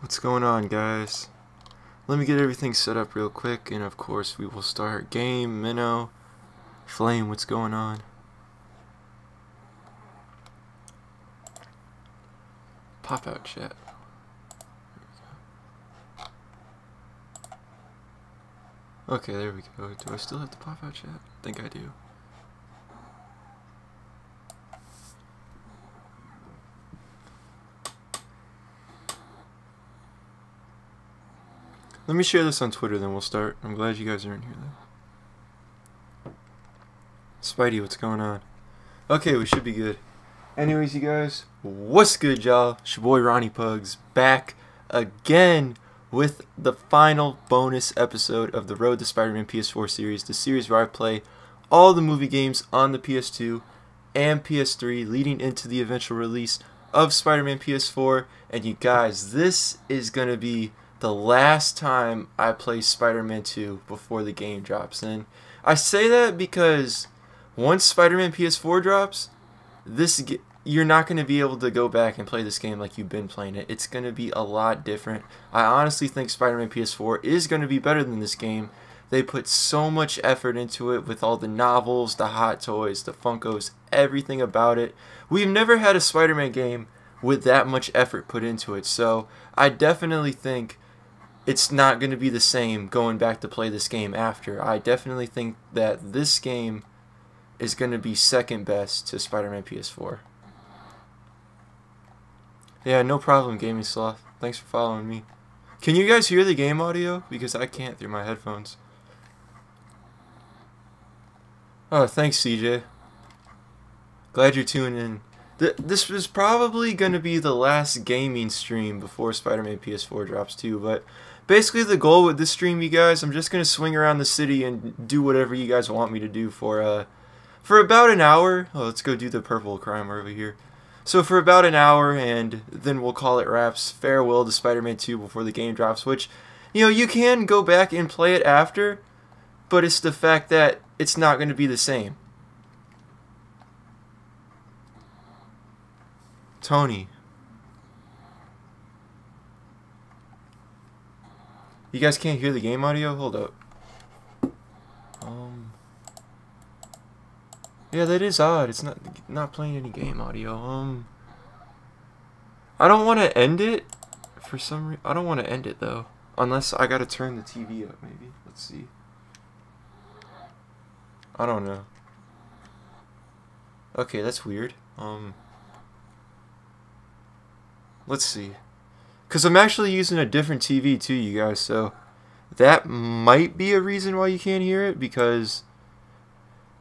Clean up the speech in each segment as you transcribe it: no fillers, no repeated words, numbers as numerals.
What's going on, guys? Let me get everything set up real quick, and of course we will start game. Minnow, Flame, what's going on? Pop out chat. Okay, there we go. Do I still have the pop out chat? I think I do. Let me share this on Twitter, then we'll start. I'm glad you guys are in here, though. Spidey, what's going on? Okay, we should be good. Anyways, you guys, what's good, y'all? It's your boy Ronnie Pugs, back again with the final bonus episode of the Road to Spider-Man PS4 series, the series where I play all the movie games on the PS2 and PS3 leading into the eventual release of Spider-Man PS4. And you guys, this is going to be the last time I play Spider-Man 2 before the game drops. And I say that because once Spider-Man PS4 drops, you're not going to be able to go back and play this game like you've been playing it. It's going to be a lot different. I honestly think Spider-Man PS4 is going to be better than this game. They put so much effort into it with all the novels, the hot toys, the Funkos, everything about it. We've never had a Spider-Man game with that much effort put into it. So I definitely think it's not going to be the same going back to play this game after. I definitely think that this game is going to be second best to Spider-Man PS4. Yeah, no problem, Gaming Sloth. Thanks for following me. Can you guys hear the game audio? Because I can't through my headphones. Oh, thanks, CJ. Glad you're tuning in. This was probably going to be the last gaming stream before Spider-Man PS4 drops too, but basically the goal with this stream, you guys, I'm just going to swing around the city and do whatever you guys want me to do for about an hour. Oh, let's go do the purple crime over here. So for about an hour, and then we'll call it wraps. Farewell to Spider-Man 2 before the game drops, which, you know, you can go back and play it after, but it's the fact that it's not going to be the same. Tony. You guys can't hear the game audio? Hold up. Yeah, that is odd. It's not playing any game audio. I don't want to end it for some reason. I don't want to end it though, unless I gotta turn the TV up. Maybe. Let's see. I don't know. Okay, that's weird. Let's see. Because I'm actually using a different TV too, you guys, so that might be a reason why you can't hear it, because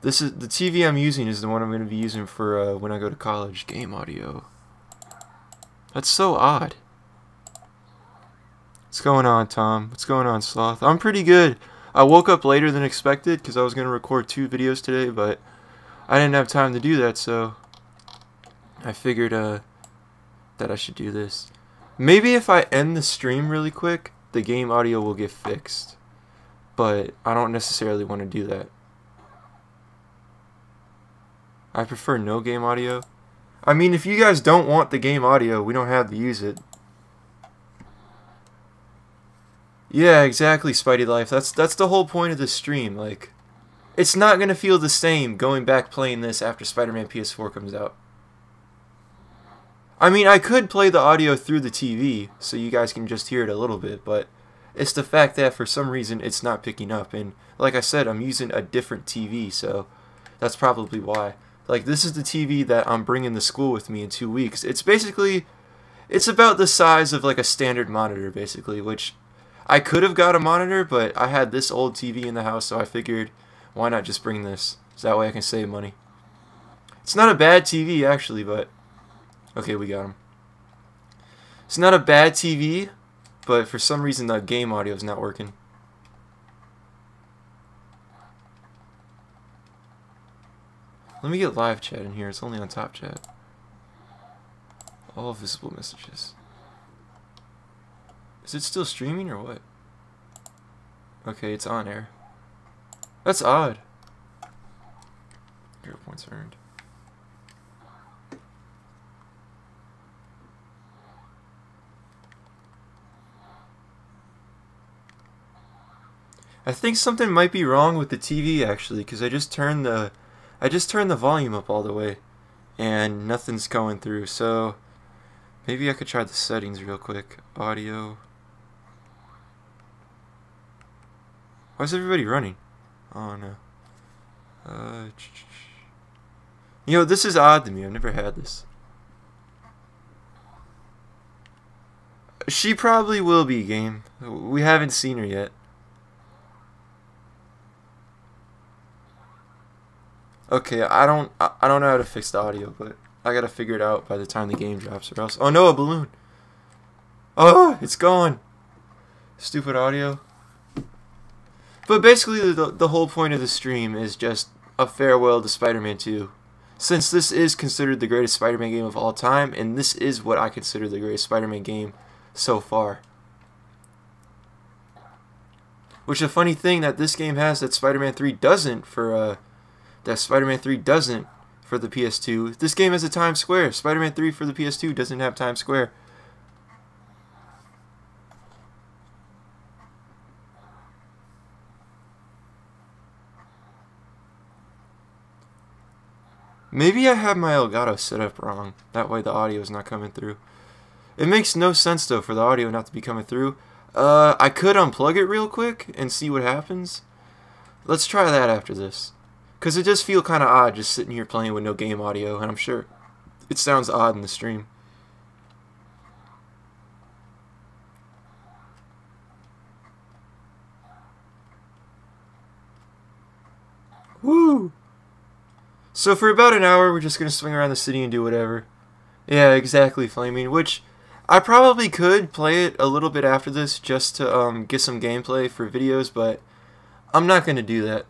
this is the TV I'm using is the one I'm going to be using for when I go to college. Game audio. That's so odd. What's going on, Tom? What's going on, Sloth? I'm pretty good. I woke up later than expected because I was going to record 2 videos today, but I didn't have time to do that, so I figured that I should do this. Maybe if I end the stream really quick, the game audio will get fixed. But I don't necessarily want to do that. I prefer no game audio. I mean, if you guys don't want the game audio, we don't have to use it. Yeah, exactly, Spidey Life. That's the whole point of this stream. Like, it's not going to feel the same going back playing this after Spider-Man PS4 comes out. I mean, I could play the audio through the TV, so you guys can just hear it a little bit, but it's the fact that for some reason it's not picking up. And like I said, I'm using a different TV, so that's probably why. Like, this is the TV that I'm bringing to school with me in 2 weeks. It's basically, it's about the size of like a standard monitor, basically, which I could have got a monitor, but I had this old TV in the house, so I figured, why not just bring this? So that way I can save money. It's not a bad TV, actually, but okay, we got him. It's not a bad TV, but for some reason the game audio is not working. Let me get live chat in here. It's only on top chat. All visible messages. Is it still streaming or what? Okay, it's on air. That's odd. 0 points earned. I think something might be wrong with the TV actually, because I just turned the volume up all the way, and nothing's going through. So maybe I could try the settings real quick. Audio. Why is everybody running? Oh no. You know, this is odd to me. I've never had this. She probably will be game. We haven't seen her yet. Okay, I don't know how to fix the audio, but I gotta figure it out by the time the game drops, or else. Oh no, a balloon! Oh, it's gone. Stupid audio. But basically, the whole point of the stream is just a farewell to Spider-Man 2. Since this is considered the greatest Spider-Man game of all time, and this is what I consider the greatest Spider-Man game so far. Which a funny thing that this game has that Spider-Man 3 doesn't for the PS2. This game has a Times Square. Spider-Man 3 for the PS2 doesn't have Times Square. Maybe I have my Elgato set up wrong. That way the audio is not coming through. It makes no sense though for the audio not to be coming through. I could unplug it real quick and see what happens. Let's try that after this. Because it does feel kind of odd just sitting here playing with no game audio, and I'm sure it sounds odd in the stream. Woo! So for about an hour, we're just going to swing around the city and do whatever. Yeah, exactly, Flaming. Which, I probably could play it a little bit after this just to get some gameplay for videos, but I'm not going to do that.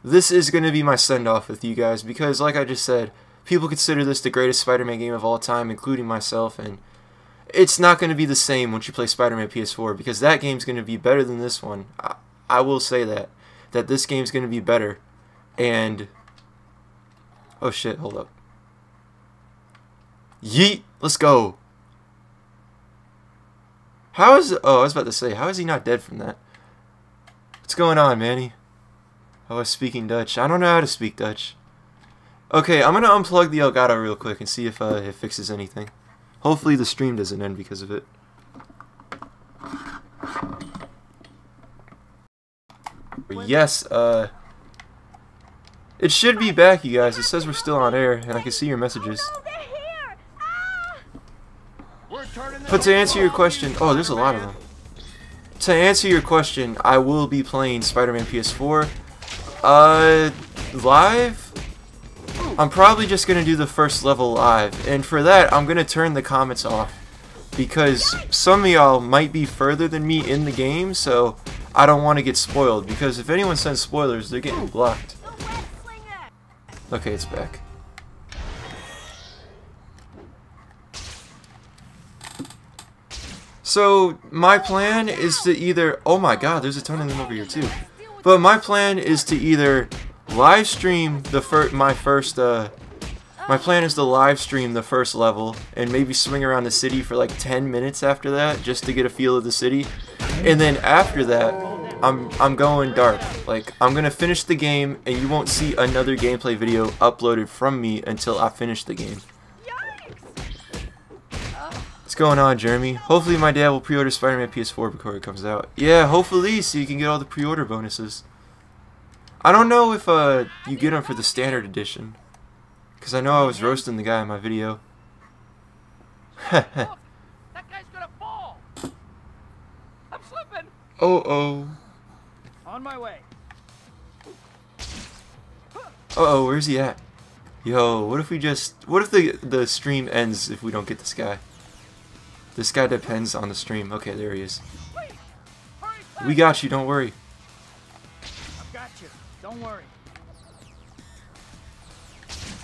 This is going to be my send-off with you guys because, like I just said, people consider this the greatest Spider-Man game of all time, including myself, and it's not going to be the same once you play Spider-Man PS4 because that game's going to be better than this one. I will say that this game's going to be better, and oh shit, hold up. Yeet, let's go. How is I was about to say, how is he not dead from that? What's going on, Manny? I was speaking Dutch. I don't know how to speak Dutch. Okay, I'm gonna unplug the Elgato real quick and see if it fixes anything. Hopefully the stream doesn't end because of it. Yes, it should be back, you guys. It says we're still on air, and I can see your messages. But to answer your question, oh, there's a lot of them. To answer your question, I will be playing Spider-Man PS4. Live? I'm probably just gonna do the first level live, and for that, I'm gonna turn the comments off. Because some of y'all might be further than me in the game, so I don't want to get spoiled, because if anyone sends spoilers, they're getting blocked. Okay, it's back. So, my plan is to either... Oh my god, there's a ton of them over here too. But my plan is to either live stream my plan is to live stream the first level and maybe swing around the city for like 10 minutes after that just to get a feel of the city. And then after that, I'm going dark. Like, I'm going to finish the game and you won't see another gameplay video uploaded from me until I finish the game. What's going on, Jeremy? Hopefully my dad will pre-order Spider-Man PS4 before it comes out. Yeah, hopefully, so you can get all the pre-order bonuses. I don't know if you get them for the standard edition. Because I know I was roasting the guy in my video. Look, that guy's gonna fall. I'm slipping. Oh. On my way. Uh-oh, where's he at? Yo, what if the stream ends if we don't get this guy? This guy depends on the stream. Okay, there he is. Please, hurry back. We got you, don't worry. I've got you. Don't worry.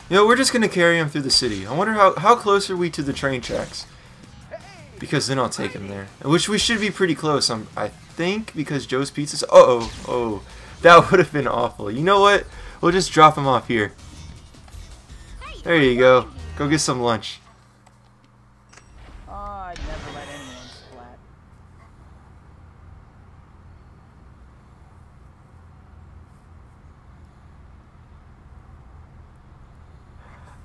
You know, we're just gonna carry him through the city. I wonder how close are we to the train tracks? Because then I'll take him there. Which we should be pretty close, I think, because Joe's Pizza's... Oh. That would have been awful. You know what? We'll just drop him off here. There you go. Go get some lunch. Oh, I'd never let anyone flat.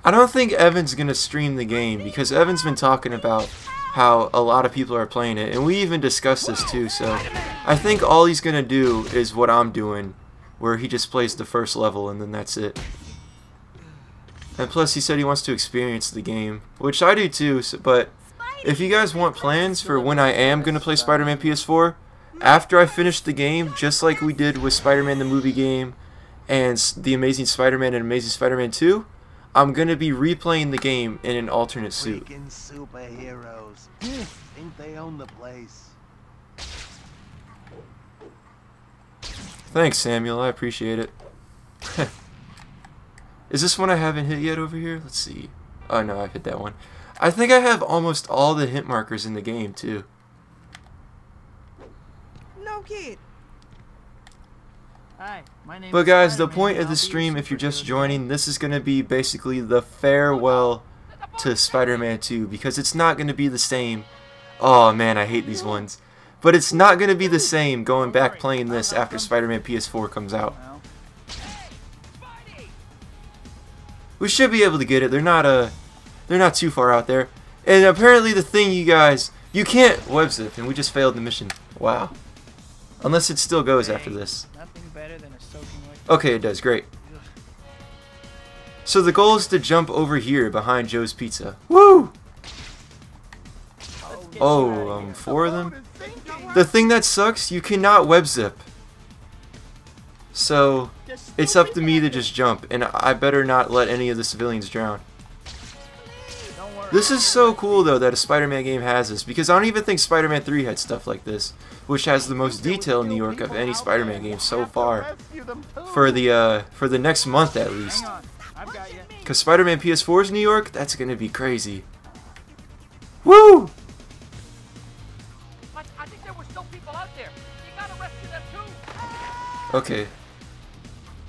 I don't think Evan's gonna stream the game because Evan's been talking about how a lot of people are playing it, and we even discussed this too. So I think all he's gonna do is what I'm doing, where he just plays the first level and then that's it. And plus he said he wants to experience the game, which I do too, so, but if you guys want plans for when I am going to play Spider-Man PS4, after I finish the game, just like we did with Spider-Man the movie game and The Amazing Spider-Man and Amazing Spider-Man 2, I'm going to be replaying the game in an alternate suit. Freaking superheroes. Think they own the place. Thanks, Samuel. I appreciate it. Is this one I haven't hit yet over here? Let's see. Oh, no, I've hit that one. I think I have almost all the hit markers in the game, too. No kid. Hi, my name But is guys, the Spider-Man, point and of the I'll be stream, your if you're just superhero joining, this is going to be basically the farewell to Spider-Man 2, because it's not going to be the same. Oh, man, I hate these ones. But it's not going to be the same going back playing this after Spider-Man PS4 comes out. Well, We should be able to get it. They're not too far out there. And apparently the thing, you guys, you can't web zip, and we just failed the mission. Wow. Unless it still goes after this. nothing better than a soaking wet. Okay, it does. Great. So the goal is to jump over here behind Joe's Pizza. Woo! Oh, 4 of them? The thing that sucks, you cannot web zip. So it's up to me to just jump, and I better not let any of the civilians drown. Don't worry. This is so cool though that a Spider-Man game has this, because I don't even think Spider-Man 3 had stuff like this, which has the most detail in New York of any Spider-Man game so far. For the next month at least. Hang on, I've got you. Because Spider-Man PS4's New York, that's gonna be crazy. Woo! I think there were still people out there. You gotta rescue them too. Okay.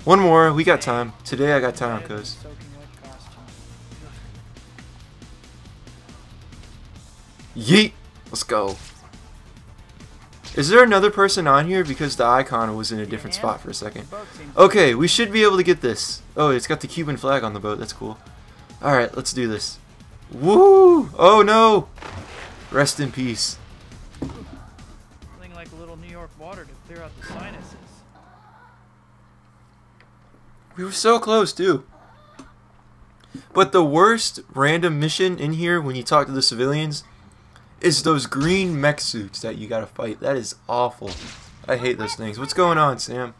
One more, we got time. Today I got time, cuz. Soaking wet costume. Yeet! Let's go. Is there another person on here? Because the icon was in a different spot for a second. Boat seems Okay, we should be able to get this. Oh, it's got the Cuban flag on the boat. That's cool. Alright, let's do this. Woo! Oh no! Rest in peace. something like a little New York water to clear out the sinuses. We were so close, too. But the worst random mission in here when you talk to the civilians is those green mech suits that you gotta fight. That is awful. I hate those things. What's going on, Sam?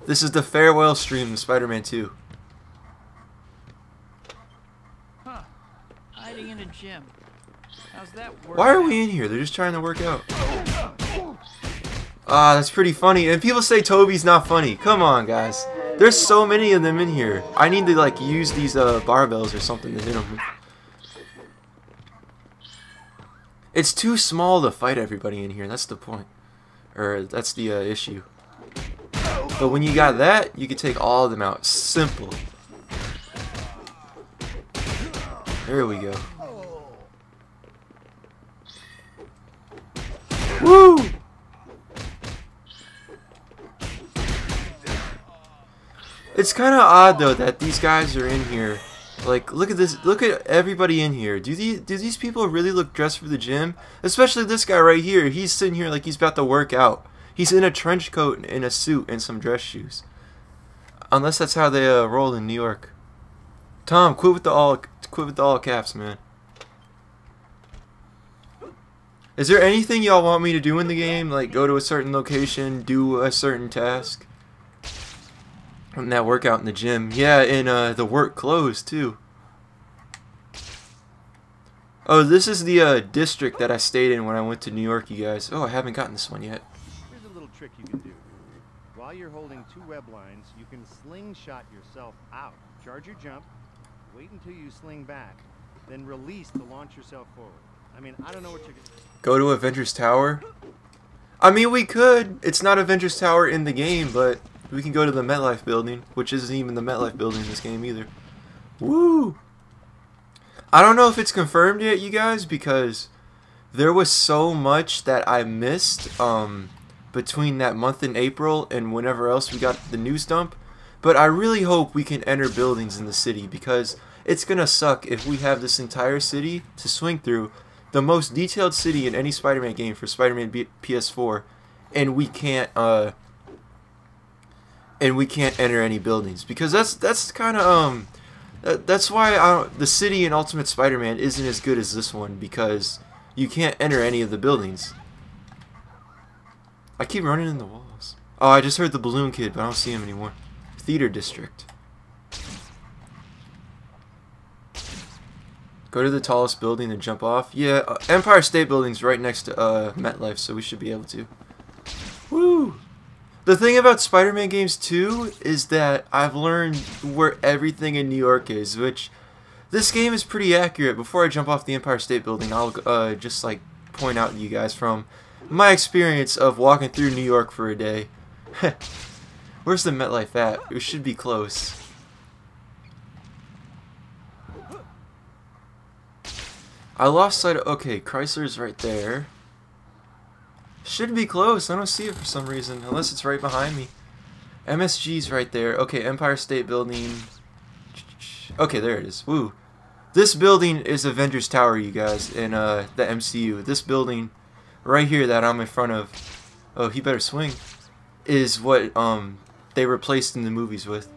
This is the farewell stream of Spider-Man 2. Huh. Hiding in a gym. How's that work? Why are we in here? They're just trying to work out. Ah, that's pretty funny. And people say Toby's not funny. Come on, guys. There's so many of them in here. I need to, like, use these barbells or something to hit them. It's too small to fight everybody in here. That's the point. Or, that's the issue. But when you got that, you can take all of them out. Simple. There we go. Woo! It's kind of odd though that these guys are in here. Like, look at this. Look at everybody in here. Do these people really look dressed for the gym? Especially this guy right here. He's sitting here like he's about to work out. He's in a trench coat and a suit and some dress shoes. Unless that's how they roll in New York. Tom, quit with the all caps, man. Is there anything y'all want me to do in the game? Like go to a certain location, do a certain task? And that workout in the gym. Yeah, and the work clothes too. Oh, this is the district that I stayed in when I went to New York, you guys. Oh, I haven't gotten this one yet. Here's a little trick you can do. While you're holding two web lines, you can slingshot yourself out. Charge your jump, wait until you sling back, then release to launch yourself forward. I mean, I don't know what you're gonna... Go to Avengers Tower? I mean, we could. It's not Avengers Tower in the game, but we can go to the MetLife building, which isn't even the MetLife building in this game either. Woo! I don't know if it's confirmed yet, you guys, because there was so much that I missed between that month in April and whenever else we got the news dump. But I really hope we can enter buildings in the city, because it's gonna suck if we have this entire city to swing through, the most detailed city in any Spider-Man game for Spider-Man PS4, and we can't enter any buildings, because that's kind of that's why the city in Ultimate Spider-Man isn't as good as this one, because you can't enter any of the buildings. I keep running in the walls. Oh, I just heard the balloon kid, but I don't see him anymore. Theater district. Go to the tallest building and jump off. Yeah, Empire State Building's right next to MetLife, so we should be able to. Woo! The thing about Spider-Man games too is that I've learned where everything in New York is, which this game is pretty accurate. Before I jump off the Empire State Building, I'll just like point out to you guys from my experience of walking through New York for a day. Where's the MetLife at? It should be close. I lost sight of... Okay, Chrysler's right there. Should be close. I don't see it for some reason, unless it's right behind me. MSG's right there. Okay, Empire State Building. Okay, there it is. Woo. This building is Avengers Tower, you guys, in the MCU. This building right here that I'm in front of... Oh, he better swing. Is what they replaced in the movies with.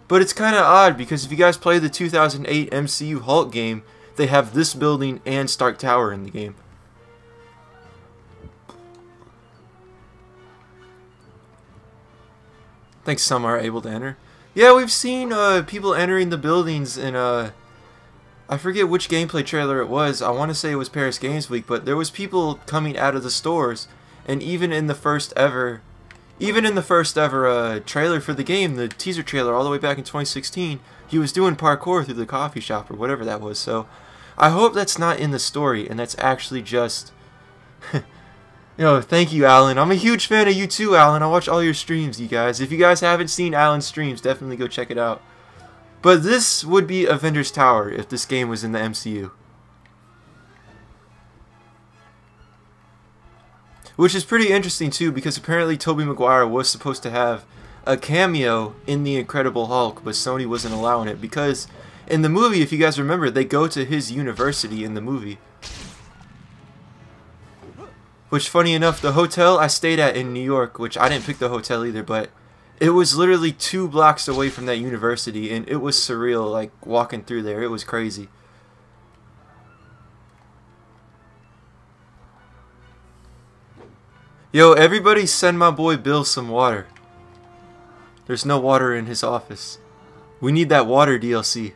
But it's kind of odd, because if you guys play the 2008 MCU Hulk game, they have this building and Stark Tower in the game. I think some are able to enter. Yeah, we've seen people entering the buildings in I forget which gameplay trailer it was. I want to say it was Paris Games Week, but there was people coming out of the stores, and even in the first ever trailer for the game, the teaser trailer all the way back in 2016, he was doing parkour through the coffee shop or whatever that was. So I hope that's not in the story, and that's actually just... You know, thank you, Alan. I'm a huge fan of you too, Alan. I watch all your streams, you guys. If you guys haven't seen Alan's streams, definitely go check it out. But this would be Avengers Tower if this game was in the MCU. Which is pretty interesting too, because apparently Tobey Maguire was supposed to have a cameo in The Incredible Hulk, but Sony wasn't allowing it, because in the movie, if you guys remember, they go to his university in the movie. Which, funny enough, the hotel I stayed at in New York, which I didn't pick the hotel either, but it was literally 2 blocks away from that university, and it was surreal, like, walking through there. It was crazy. Yo, everybody send my boy Bill some water. There's no water in his office. We need that water DLC.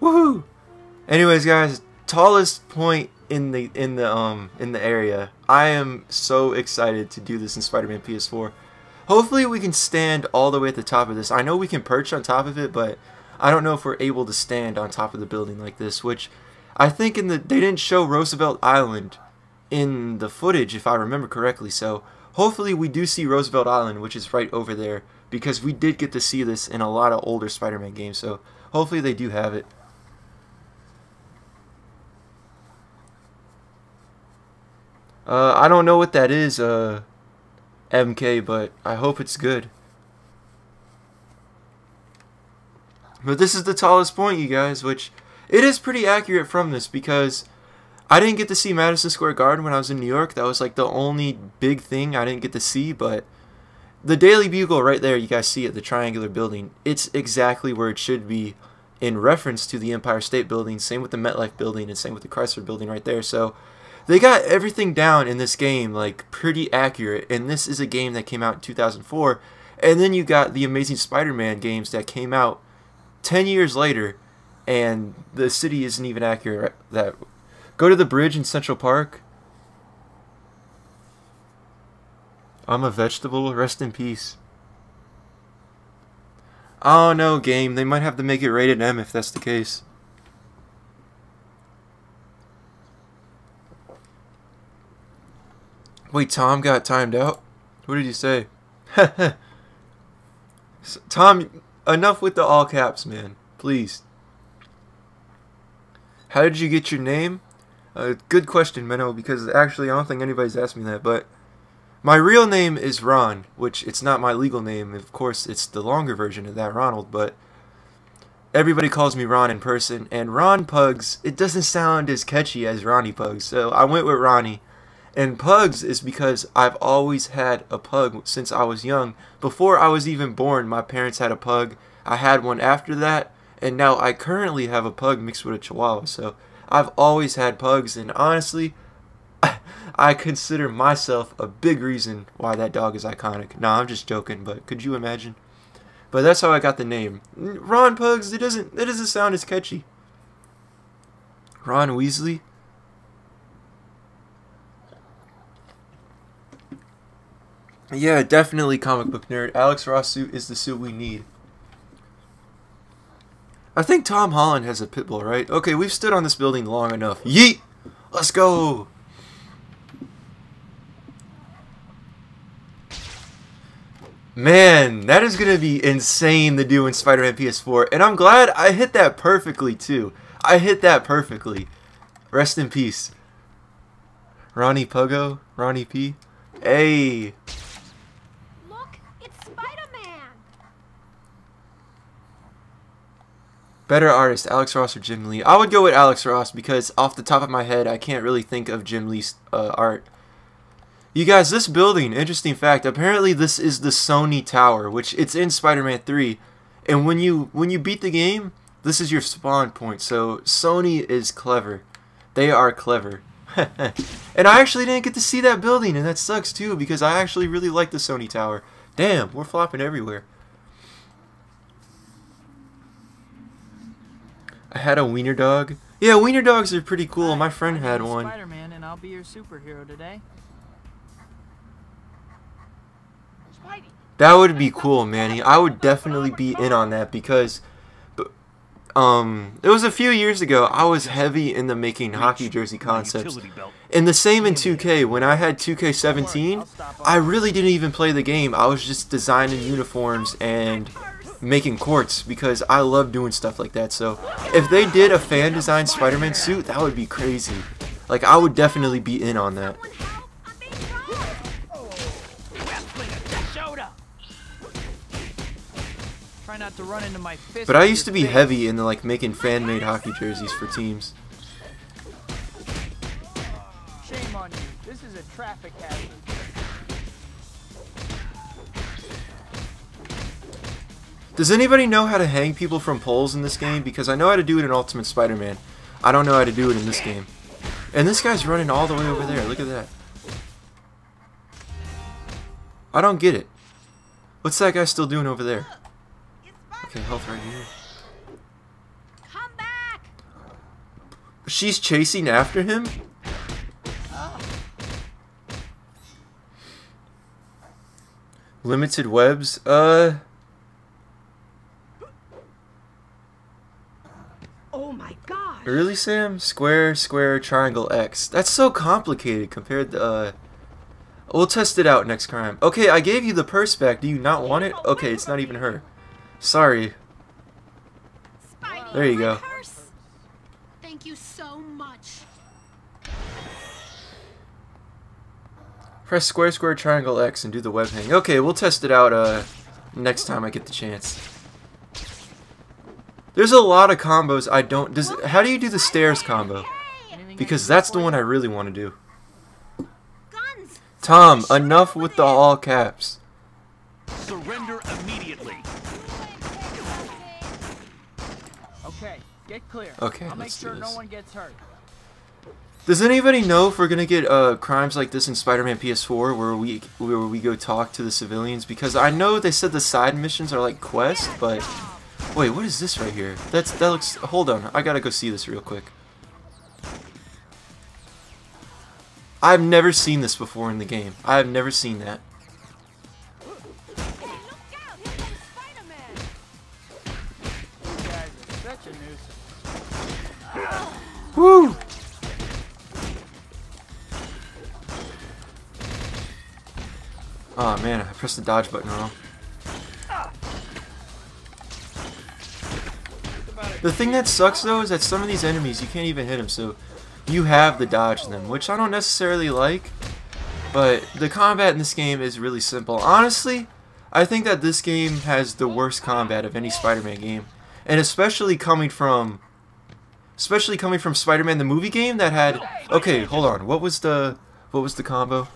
Woohoo! Anyways, guys, tallest point in the area. I am so excited to do this in Spider-Man PS4. Hopefully we can stand all the way at the top of this. I know we can perch on top of it, but I don't know if we're able to stand on top of the building like this, which I think they didn't show Roosevelt Island in the footage, if I remember correctly. So hopefully we do see Roosevelt Island, which is right over there, because we did get to see this in a lot of older Spider-Man games. So hopefully they do have it. I don't know what that is, MK, but I hope it's good. But this is the tallest point, you guys, which it is pretty accurate from this, because I didn't get to see Madison Square Garden when I was in New York. That was like the only big thing I didn't get to see, but the Daily Bugle right there, you guys see it, the triangular building, it's exactly where it should be in reference to the Empire State Building. Same with the MetLife Building, and same with the Chrysler Building right there. So they got everything down in this game, like, pretty accurate, and this is a game that came out in 2004, and then you got the Amazing Spider-Man games that came out 10 years later, and the city isn't even accurate. Go to the bridge in Central Park. I'm a vegetable, rest in peace. Oh no, game, they might have to make it rated M if that's the case. Wait, Tom got timed out? What did you say? Tom, enough with the all caps, man. Please. How did you get your name? Good question, Menno, because actually I don't think anybody's asked me that, but my real name is Ron, which it's not my legal name. Of course, it's the longer version of that, Ronald, but everybody calls me Ron in person, and Ron Pugs, it doesn't sound as catchy as Ronnie Pugs, so I went with Ronnie. And Pugs is because I've always had a pug since I was young. Before I was even born, my parents had a pug. I had one after that, and now I currently have a pug mixed with a chihuahua, so I've always had pugs, and honestly, I consider myself a big reason why that dog is iconic. Nah, I'm just joking, but could you imagine? But that's how I got the name. Ron Pugs, it doesn't sound as catchy. Ron Weasley? Yeah, definitely comic book nerd. Alex Ross suit is the suit we need. I think Tom Holland has a pit bull, right? Okay, we've stood on this building long enough. Yeet! Let's go! Man, that is going to be insane to do in Spider-Man PS4. And I'm glad I hit that perfectly, too. I hit that perfectly. Rest in peace. Ronnie Puggo? Ronnie P? Hey! Better artist, Alex Ross or Jim Lee? I would go with Alex Ross because off the top of my head, I can't really think of Jim Lee's art. You guys, this building, interesting fact, apparently this is the Sony Tower, which it's in Spider-Man 3. And when you beat the game, this is your spawn point. So Sony is clever. They are clever. And I actually didn't get to see that building, and that sucks too because I actually really like the Sony Tower. Damn, we're flopping everywhere. I had a wiener dog. Yeah, wiener dogs are pretty cool. My friend had one. Spider-Man, and I'll be your superhero today. That would be cool, Manny. I would definitely be in on that because, it was a few years ago. I was heavy into making hockey jersey concepts, and the same in 2K. When I had 2K17, I really didn't even play the game. I was just designing uniforms and making courts because I love doing stuff like that. So if they did a fan designed Spider-Man suit, that would be crazy. Like, I would definitely be in on that. Try not to run into my fist. But I used to be heavy into like making fan-made hockey jerseys for teams. Shame on you. This is a traffic hazard. Does anybody know how to hang people from poles in this game? Because I know how to do it in Ultimate Spider-Man. I don't know how to do it in this game. And this guy's running all the way over there. Look at that. I don't get it. What's that guy still doing over there? Okay, health right here. Come back. She's chasing after him? Limited webs? Oh my gosh. Really, Sam? Square, square, triangle, X. That's so complicated compared to, We'll test it out next crime. Okay, I gave you the purse back. Do you not want it? Okay, it's not even her. Sorry. Spidey, there you go. Purse. Thank you so much. Press square, square, triangle, X and do the web hang. Okay, we'll test it out, next time I get the chance. There's a lot of combos I don't... how do you do the stairs combo? Because that's the one I really want to do. Tom, enough with the all caps. Surrender immediately. Okay, get clear. Okay, I'll make let's sure do no this. one gets hurt. Does anybody know if we're gonna get crimes like this in Spider-Man PS4 where we go talk to the civilians? Because I know they said the side missions are like quests, but wait, what is this right here? That looks. Hold on, I gotta go see this real quick. I've never seen this before in the game. I have never seen that. You guys are such a nuisance. Woo! Oh man, I pressed the dodge button wrong. The thing that sucks though is that some of these enemies you can't even hit them. So you have to dodge them, which I don't necessarily like. But the combat in this game is really simple. Honestly, I think that this game has the worst combat of any Spider-Man game, and especially coming from Spider-Man the movie game that had. Okay, hold on. What was the combo?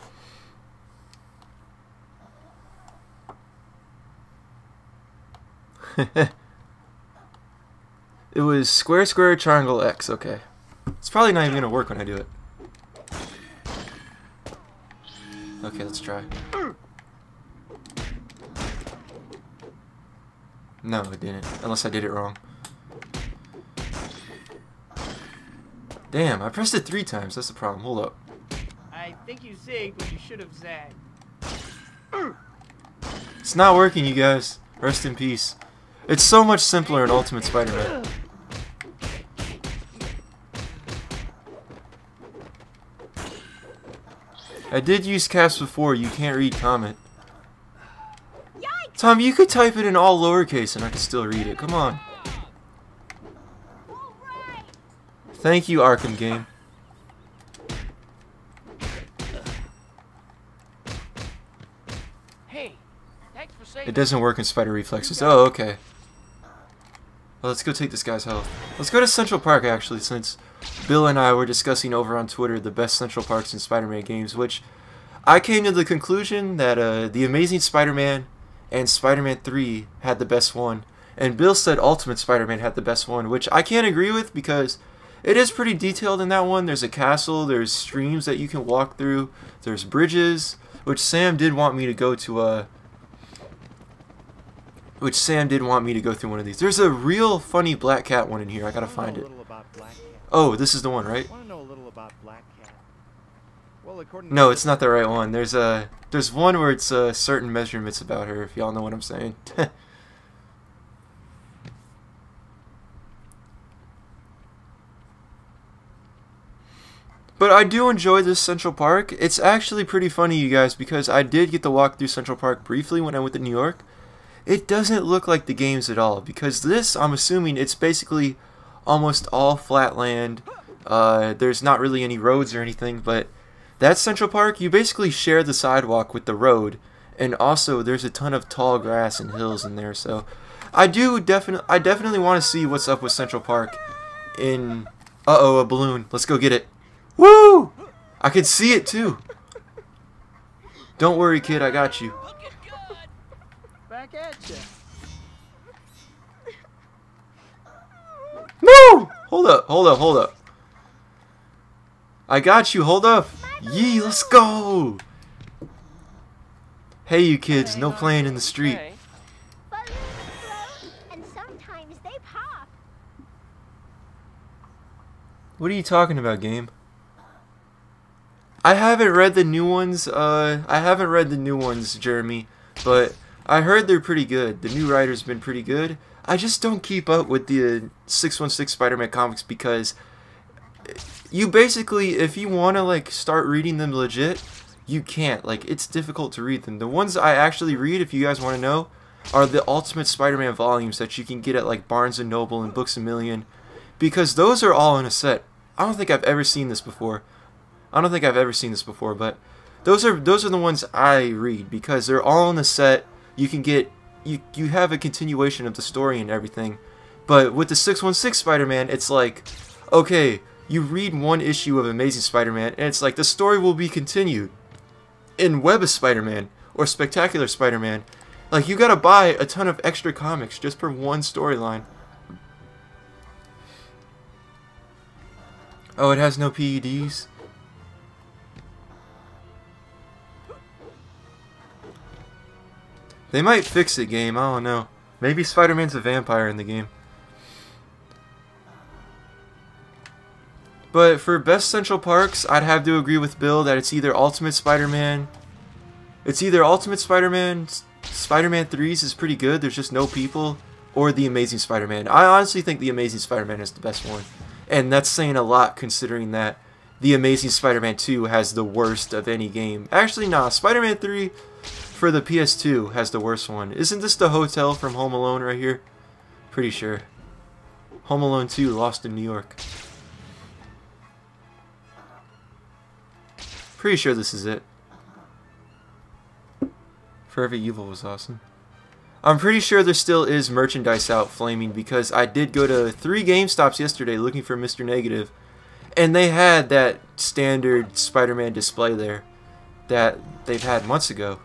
It was square, square, triangle, X. Okay. It's probably not even gonna work when I do it. Okay, let's try. No, it didn't. Unless I did it wrong. Damn, I pressed it 3 times. That's the problem. Hold up. I think you zigged when you should have zagged. It's not working, you guys. Rest in peace. It's so much simpler in Ultimate Spider-Man. I did use caps before. You can't read comment. Yikes! Tom, you could type it in all lowercase and I could still read it. Come on. All right. Thank you, Arkham game. Hey, thanks for saying. It doesn't work in Spider Reflexes. Oh, okay. Well, let's go take this guy's health. Let's go to Central Park, actually, since Bill and I were discussing over on Twitter the best Central Parks in Spider-Man games, which I came to the conclusion that The Amazing Spider-Man and Spider-Man 3 had the best one, and Bill said Ultimate Spider-Man had the best one, which I can't agree with because it is pretty detailed in that one. There's a castle, there's streams that you can walk through, there's bridges, which Sam did want me to go to through one of these. There's a real funny Black Cat one in here. I gotta find it. Oh, this is the one, right? Want to know a little about Black Cat? Well, according No, it's not the right one. There's one where it's certain measurements about her, if y'all know what I'm saying. But I do enjoy this Central Park. It's actually pretty funny, you guys, because I did get to walk through Central Park briefly when I went to New York. It doesn't look like the games at all, because this, I'm assuming, it's basically almost all flat land. There's not really any roads or anything, but that Central Park, you basically share the sidewalk with the road, and also there's a ton of tall grass and hills in there. So I definitely want to see what's up with Central Park in uh-oh, a balloon. Let's go get it. Woo! I can see it too. Don't worry, kid, I got you. Back at ya. No! Hold up. I got you, hold up. Yee, let's go! Hey, you kids, no playing in the street. Balloons float, and sometimes they pop. What are you talking about, game? I haven't read the new ones, Jeremy, but I heard they're pretty good. The new writer's been pretty good. I just don't keep up with the 616 Spider-Man comics because you basically, if you want to like start reading them legit, you can't. Like, it's difficult to read them. The ones I actually read, if you guys want to know, are the Ultimate Spider-Man volumes that you can get at like Barnes & Noble and Books A Million, because those are all in a set. I don't think I've ever seen this before. But those are the ones I read because they're all in a set. You can get you have a continuation of the story and everything. But with the 616 Spider-Man, it's like, okay, you read one issue of Amazing Spider-Man and it's like the story will be continued in Web of Spider-Man or Spectacular Spider-Man. Like, you gotta buy a ton of extra comics just for one storyline. Oh, it has no PEDs? They might fix it, game. I don't know. Maybe Spider-Man's a vampire in the game. But for best Central Parks, I'd have to agree with Bill that it's either Ultimate Spider-Man. Spider-Man 3's is pretty good. There's just no people. Or The Amazing Spider-Man. I honestly think The Amazing Spider-Man is the best one. And that's saying a lot considering that The Amazing Spider-Man 2 has the worst of any game. Actually, nah. Spider-Man 3... for the PS2 has the worst one. Isn't this the hotel from Home Alone right here? Pretty sure. Home Alone 2, Lost in New York. Pretty sure this is it. Forever Evil was awesome. I'm pretty sure there still is merchandise out flaming because I did go to 3 GameStops yesterday looking for Mr. Negative, and they had that standard Spider-Man display there that they've had months ago.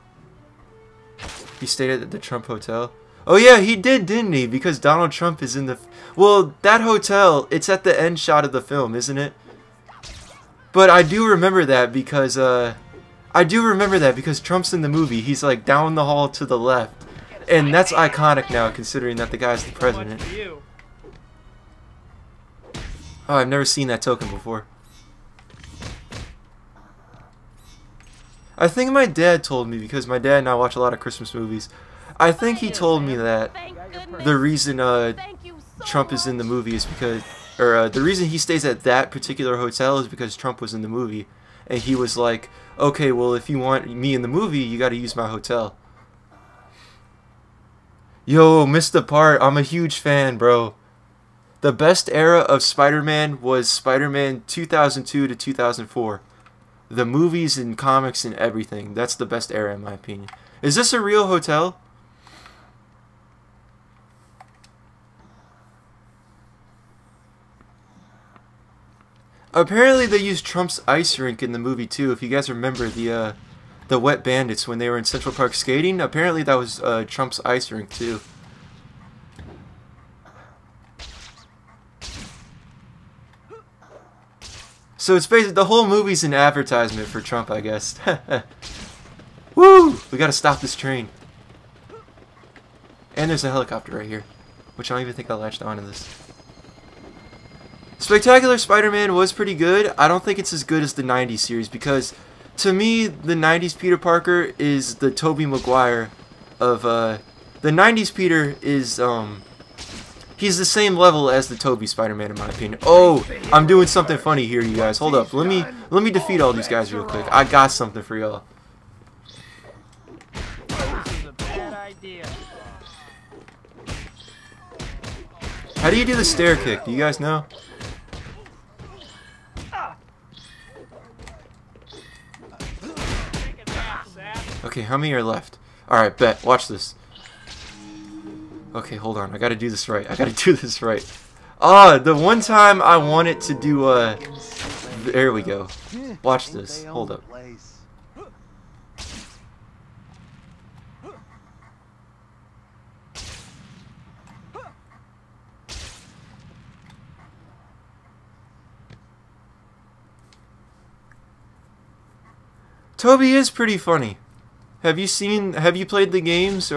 He stayed at the Trump Hotel. Oh yeah, he did, didn't he? Because Donald Trump is in the... Well, that hotel, it's at the end shot of the film, isn't it? But I do remember that because Trump's in the movie. He's like down the hall to the left. And that's iconic now, considering that the guy's the president. Oh, I've never seen that token before. I think my dad told me, because my dad and I watch a lot of Christmas movies. I think he told me that the reason Trump is in the movie is because, or the reason he stays at that particular hotel is because Trump was in the movie. And he was like, okay, well, if you want me in the movie, you got to use my hotel. Yo, missed the part. I'm a huge fan, bro. The best era of Spider-Man was Spider-Man 2002 to 2004. The movies and comics and everything. That's the best era in my opinion. Is this a real hotel? Apparently they used Trump's ice rink in the movie too. If you guys remember the Wet Bandits when they were in Central Park skating, apparently that was Trump's ice rink too. So it's basically the whole movie's an advertisement for Trump, I guess. Woo! We gotta stop this train. And there's a helicopter right here, which I don't even think I latched onto this. Spectacular Spider-Man was pretty good. I don't think it's as good as the 90s series because, to me, the 90s Peter Parker is the Tobey Maguire of, the 90s Peter is, he's the same level as the Tobey Spider-Man in my opinion. Oh, I'm doing something funny here, you guys. Hold up. Let me defeat all these guys real quick. I got something for y'all. This is a bad idea. How do you do the stair kick? Do you guys know? Okay, how many are left? Alright, bet. Watch this. Okay, hold on. I gotta do this right. I gotta do this right. Ah, the one time I wanted to do, there we go. Watch this. Hold up. Toby is pretty funny. Have you played the games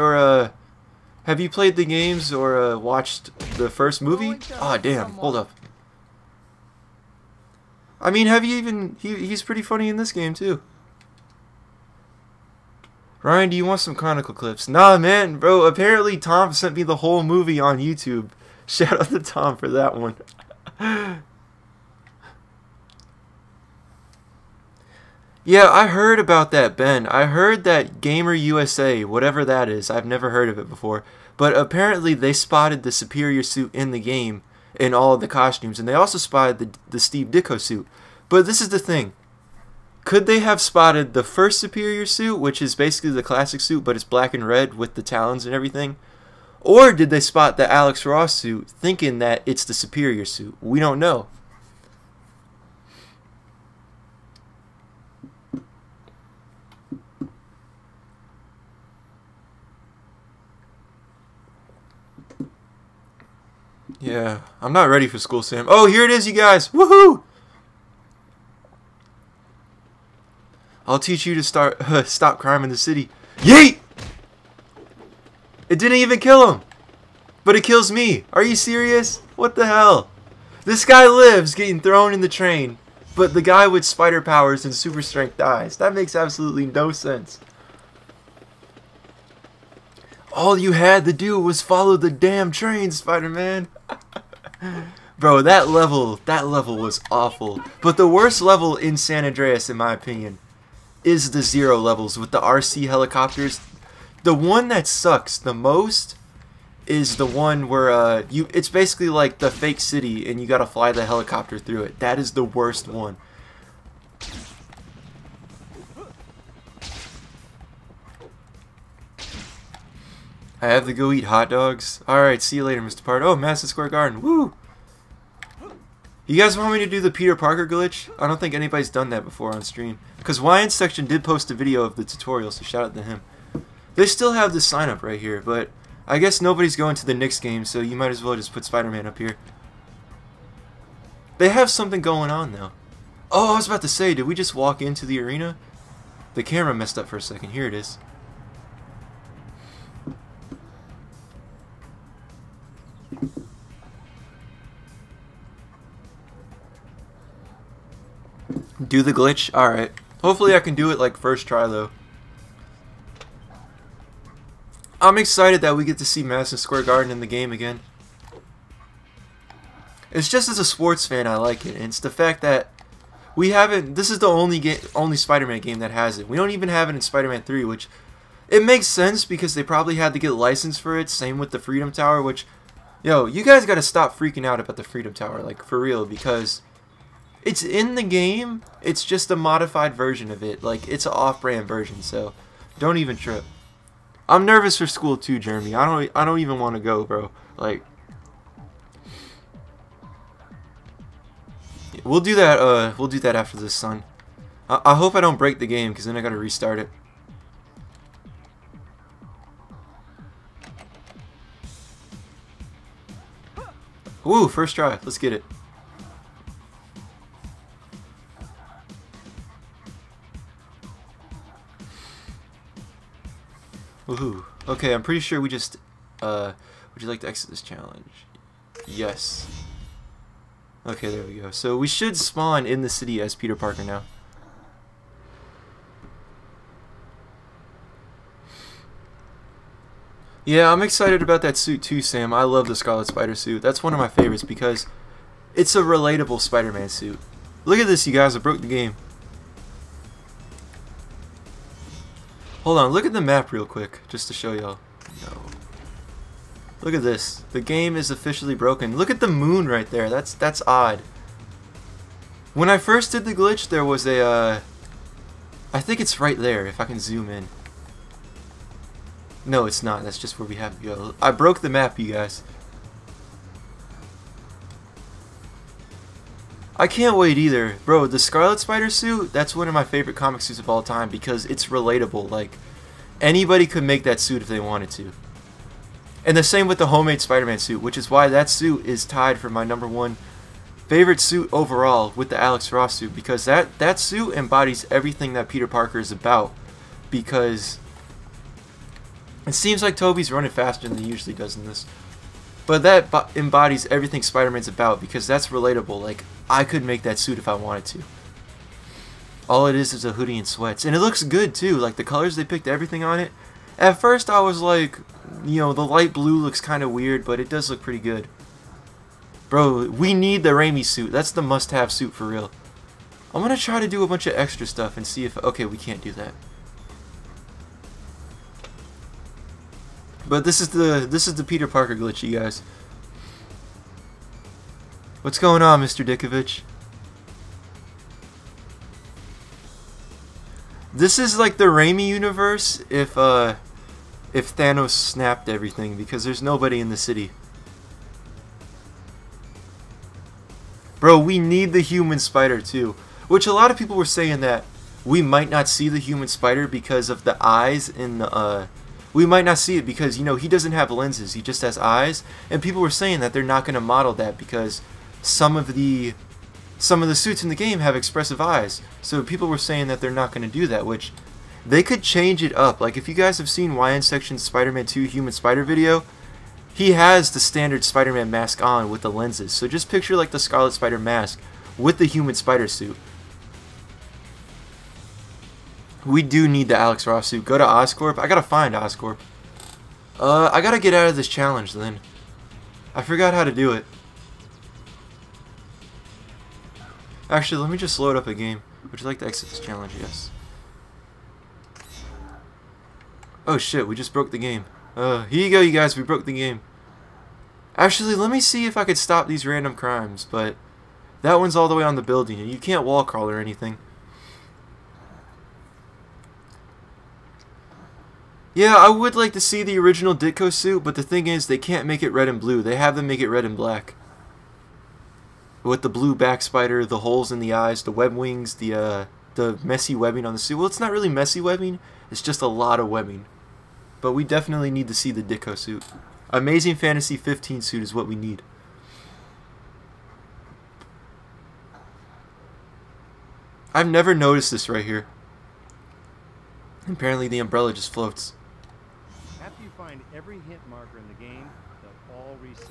or watched the first movie? Ah, damn, hold up. I mean, he's pretty funny in this game too. Ryan, do you want some Chronicle clips? Nah, man, bro, apparently Tom sent me the whole movie on YouTube. Shout out to Tom for that one. Yeah, I heard about that, Ben. I heard that Gamer USA, whatever that is, I've never heard of it before, but apparently they spotted the Superior suit in the game in all of the costumes, and they also spotted the Steve Ditko suit. But this is the thing. Could they have spotted the first Superior suit, which is basically the classic suit, but it's black and red with the talons and everything? Or did they spot the Alex Ross suit, thinking that it's the Superior suit? We don't know. Yeah, I'm not ready for school, Sam. Oh, here it is, you guys. Woohoo! I'll teach you to stop crime in the city. Yeet! It didn't even kill him. But it kills me. Are you serious? What the hell? This guy lives getting thrown in the train, but the guy with spider powers and super strength dies. That makes absolutely no sense. All you had to do was follow the damn train, Spider-Man. Bro, that level was awful. But the worst level in San Andreas, in my opinion, is the Zero levels with the RC helicopters. The one that sucks the most is the one where it's basically like the fake city and you gotta fly the helicopter through it. That is the worst one. I have to go eat hot dogs. Alright, see you later, Mr. Part. Oh, Madison Square Garden. Woo! You guys want me to do the Peter Parker glitch? I don't think anybody's done that before on stream. Because Wyan Section did post a video of the tutorial, so shout out to him. They still have this sign up right here, but I guess nobody's going to the Knicks game, so you might as well just put Spider-Man up here. They have something going on, though. Oh, I was about to say, did we just walk into the arena? The camera messed up for a second. Here it is. Do the glitch? Alright. Hopefully I can do it like first try though. I'm excited that we get to see Madison Square Garden in the game again. It's just as a sports fan I like it, and it's the fact that we haven't, this is the only Spider-Man game that has it. We don't even have it in Spider-Man 3, which it makes sense because they probably had to get a license for it. Same with the Freedom Tower, which, yo, you guys gotta stop freaking out about the Freedom Tower, like for real, because it's in the game, it's just a modified version of it. Like, it's an off-brand version, so don't even trip. I'm nervous for school too, Jeremy. I don't even want to go, bro. Like, we'll do that. We'll do that after this, son. I hope I don't break the game, because then I gotta restart it. Woo! First try. Let's get it. Woohoo. Okay, I'm pretty sure we just, would you like to exit this challenge? Yes. Okay, there we go. So we should spawn in the city as Peter Parker now. Yeah, I'm excited about that suit too, Sam. I love the Scarlet Spider suit. That's one of my favorites because it's a relatable Spider-Man suit. Look at this, you guys. I broke the game. Hold on, look at the map real quick, just to show y'all. No. Look at this. The game is officially broken. Look at the moon right there. That's odd. When I first did the glitch, there was a, I think it's right there, if I can zoom in. No, it's not. That's just where we have to go. I broke the map, you guys. I can't wait either. Bro, the Scarlet Spider suit, that's one of my favorite comic suits of all time because it's relatable. Like, anybody could make that suit if they wanted to. And the same with the homemade Spider-Man suit, which is why that suit is tied for my #1 favorite suit overall with the Alex Ross suit, because that suit embodies everything that Peter Parker is about. Because it seems like Toby's running faster than he usually does in this. But that embodies everything Spider-Man's about because that's relatable. Like, I could make that suit if I wanted to. All it is a hoodie and sweats. And it looks good too. Like, the colors they picked, everything on it. At first I was like, you know, the light blue looks kind of weird, but it does look pretty good. Bro, we need the Raimi suit. That's the must-have suit for real. I'm gonna try to do a bunch of extra stuff and see if... Okay, we can't do that. But this is the Peter Parker glitch, you guys. What's going on, Mr. Dickovich? This is like the Raimi universe if Thanos snapped everything, because there's nobody in the city. Bro, we need the human spider too. Which a lot of people were saying that we might not see the human spider because of the eyes in the we might not see it because, you know, he doesn't have lenses, he just has eyes, and people were saying that they're not going to model that because some of the suits in the game have expressive eyes. So people were saying that they're not going to do that, which they could change it up. Like, if you guys have seen YN Section's Spider-Man 2 Human Spider video, he has the standard Spider-Man mask on with the lenses. So just picture like the Scarlet Spider mask with the human spider suit. We do need the Alex Ross suit. Go to Oscorp. I gotta find Oscorp. I gotta get out of this challenge then. I forgot how to do it. Actually, let me just load up a game. Would you like to exit this challenge? Yes. Oh shit, we just broke the game. Here you go, you guys. We broke the game. Actually, let me see if I could stop these random crimes, but that one's all the way on the building, and you can't wall crawl or anything. Yeah, I would like to see the original Ditko suit, but the thing is, they can't make it red and blue. They have them make it red and black. With the blue back spider, the holes in the eyes, the web wings, the messy webbing on the suit. Well, it's not really messy webbing. It's just a lot of webbing. But we definitely need to see the Ditko suit. Amazing Fantasy 15 suit is what we need. I've never noticed this right here. Apparently the umbrella just floats. After you find every hit marker in the game, they'll all reset.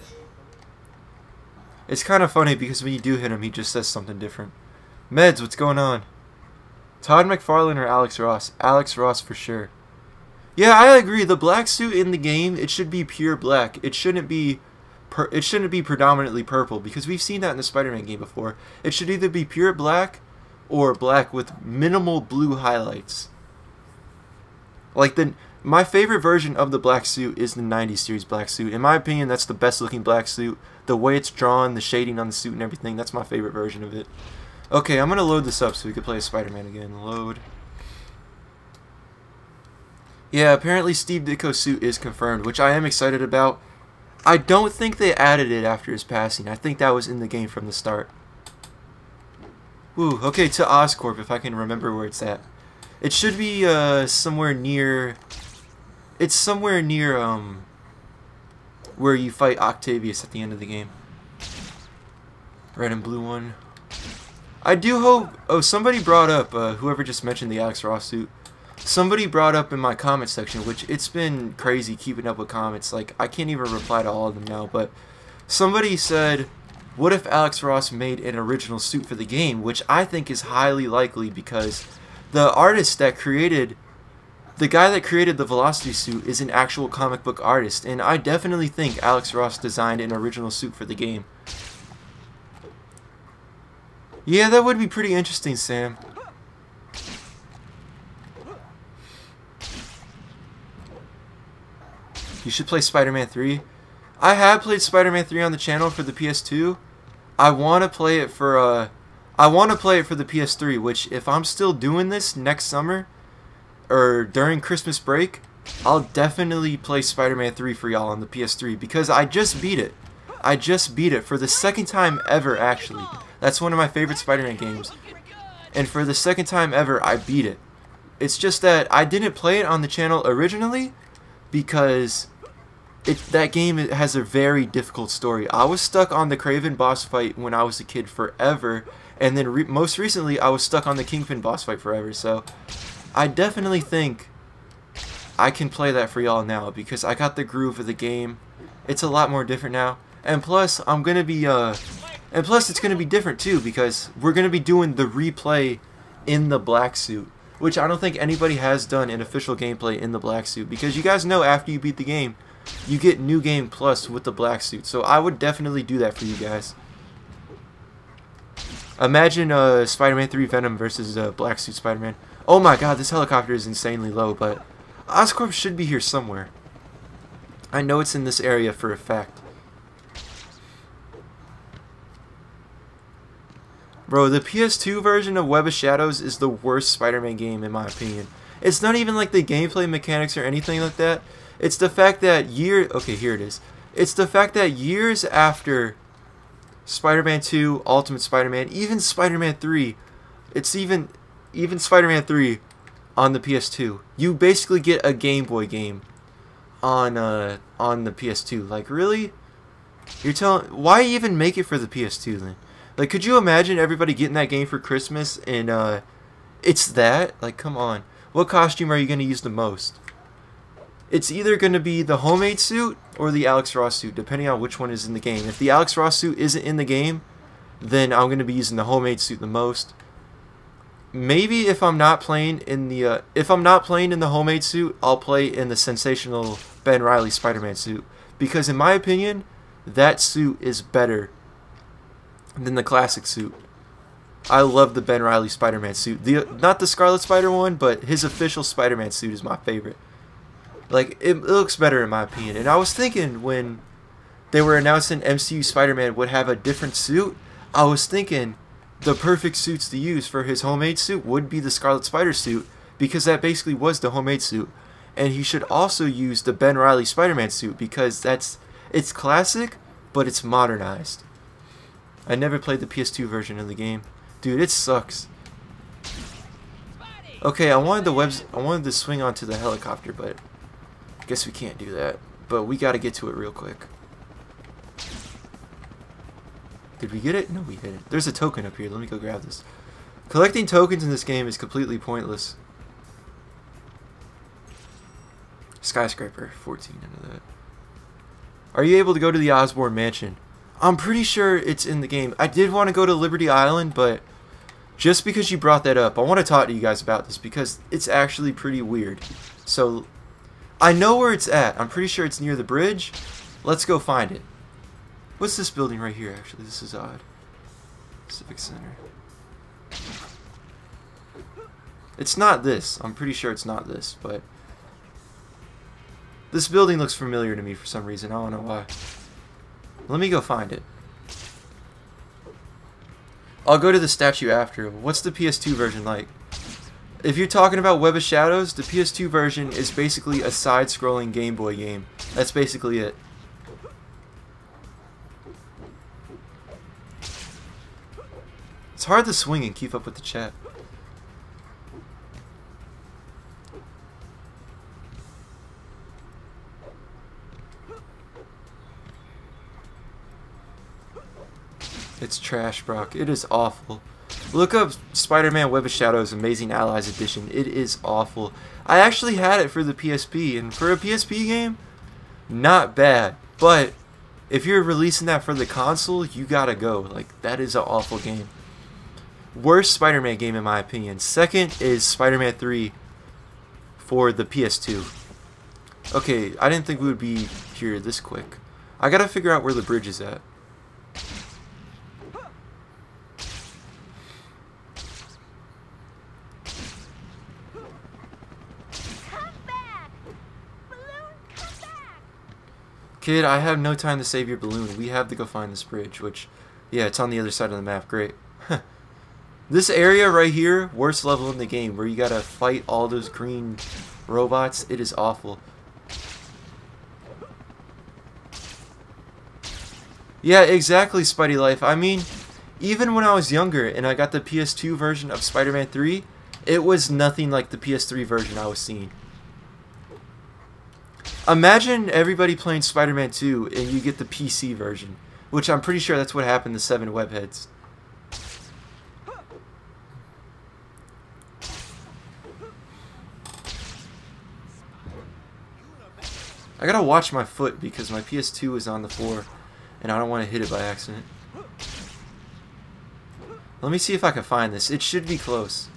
It's kind of funny because when you do hit him, he just says something different. Meds, what's going on? Todd McFarlane or Alex Ross? Alex Ross for sure. Yeah, I agree. The black suit in the game, it should be pure black. It shouldn't be predominantly purple, because we've seen that in the Spider-Man game before. It should either be pure black or black with minimal blue highlights. Like my favorite version of the black suit is the 90s series black suit. In my opinion, that's the best looking black suit. The way it's drawn, the shading on the suit and everything, that's my favorite version of it. Okay, I'm going to load this up so we can play as Spider-Man again. Load. Yeah, apparently Steve Ditko's suit is confirmed, which I am excited about. I don't think they added it after his passing. I think that was in the game from the start. Woo, okay, to Oscorp, if I can remember where it's at. It should be somewhere near... It's somewhere near where you fight Octavius at the end of the game. Red and blue one. I do hope... Oh, somebody brought up, whoever just mentioned the Alex Ross suit. Somebody brought up in my comment section, which it's been crazy keeping up with comments. Like, I can't even reply to all of them now, but somebody said, what if Alex Ross made an original suit for the game? Which I think is highly likely, because the artist that created... The guy that created the Velocity suit is an actual comic book artist, and I definitely think Alex Ross designed an original suit for the game. Yeah, that would be pretty interesting, Sam. You should play Spider-Man 3. I have played Spider-Man 3 on the channel for the PS2. I want to play it for the PS3, which if I'm still doing this next summer or during Christmas break, I'll definitely play Spider-Man 3 for y'all on the PS3, because I just beat it. I just beat it for the second time ever, actually. That's one of my favorite Spider-Man games. And for the second time ever, I beat it. It's just that I didn't play it on the channel originally because that game has a very difficult story. I was stuck on the Kraven boss fight when I was a kid forever, and then most recently I was stuck on the Kingpin boss fight forever, so I definitely think I can play that for y'all now, because I got the groove of the game. It's a lot more different now, and plus I'm gonna be and plus it's gonna be different too, because we're gonna be doing the replay in the black suit, which I don't think anybody has done in official gameplay in the black suit, because you guys know after you beat the game, you get New Game Plus with the black suit. So I would definitely do that for you guys. Imagine Spider-Man 3 Venom versus Black Suit Spider-Man. Oh my god, this helicopter is insanely low, but Oscorp should be here somewhere. I know it's in this area for a fact. Bro, the PS2 version of Web of Shadows is the worst Spider-Man game in my opinion. It's not even like the gameplay mechanics or anything like that. It's the fact that okay, here it is. It's the fact that years after Spider-Man 2, Ultimate Spider-Man, even Spider-Man 3, it's even Spider-Man 3 on the PS2, you basically get a Game Boy game on the PS2. Like, really? You're telling... Why even make it for the PS2 then? Like, could you imagine everybody getting that game for Christmas and it's that? Like, come on. What costume are you going to use the most? It's either going to be the homemade suit or the Alex Ross suit, depending on which one is in the game. If the Alex Ross suit isn't in the game, then I'm going to be using the homemade suit the most. Maybe if I'm not playing in the homemade suit, I'll play in the sensational Ben Reilly Spider-Man suit, because in my opinion, that suit is better than the classic suit. I love the Ben Reilly Spider-Man suit. Not the Scarlet Spider one, but his official Spider-Man suit is my favorite. Like, it looks better in my opinion. And I was thinking when they were announcing MCU Spider-Man would have a different suit, I was thinking the perfect suits to use for his homemade suit would be the Scarlet Spider suit, because that basically was the homemade suit. And he should also use the Ben Reilly Spider-Man suit because it's classic, but it's modernized. I never played the PS2 version of the game. Dude, it sucks. Okay, I wanted to swing onto the helicopter, but I guess we can't do that. But we gotta get to it real quick. Did we get it? No, we didn't. There's a token up here. Let me go grab this. Collecting tokens in this game is completely pointless. Skyscraper, 14 into that. Are you able to go to the Osborn mansion? I'm pretty sure it's in the game. I did want to go to Liberty Island, but just because you brought that up, I want to talk to you guys about this because it's actually pretty weird. So, I know where it's at. I'm pretty sure it's near the bridge. Let's go find it. What's this building right here, actually? This is odd. Civic Center. It's not this. I'm pretty sure it's not this, but this building looks familiar to me for some reason. I don't know why. Let me go find it. I'll go to the statue after. What's the PS2 version like? If you're talking about Web of Shadows, the PS2 version is basically a side-scrolling Game Boy game. That's basically it. It's hard to swing and keep up with the chat. It's trash, Brock. It is awful. Look up Spider-Man Web of Shadows Amazing Allies Edition. It is awful. I actually had it for the PSP, and for a PSP game, not bad. But if you're releasing that for the console, you gotta go. Like, that is an awful game. Worst Spider-Man game in my opinion. Second is Spider-Man 3 for the PS2. Okay, I didn't think we would be here this quick. I gotta figure out where the bridge is at. Kid, I have no time to save your balloon. We have to go find this bridge, which, yeah, it's on the other side of the map. Great. This area right here, worst level in the game, where you gotta fight all those green robots. It is awful. Yeah, exactly, Spidey Life. I mean, even when I was younger and I got the PS2 version of Spider-Man 3, it was nothing like the PS3 version I was seeing. Imagine everybody playing Spider-Man 2 and you get the PC version, which I'm pretty sure that's what happened to 7 Webheads. I gotta watch my foot because my PS2 is on the floor and I don't want to hit it by accident. Let me see if I can find this. It should be close.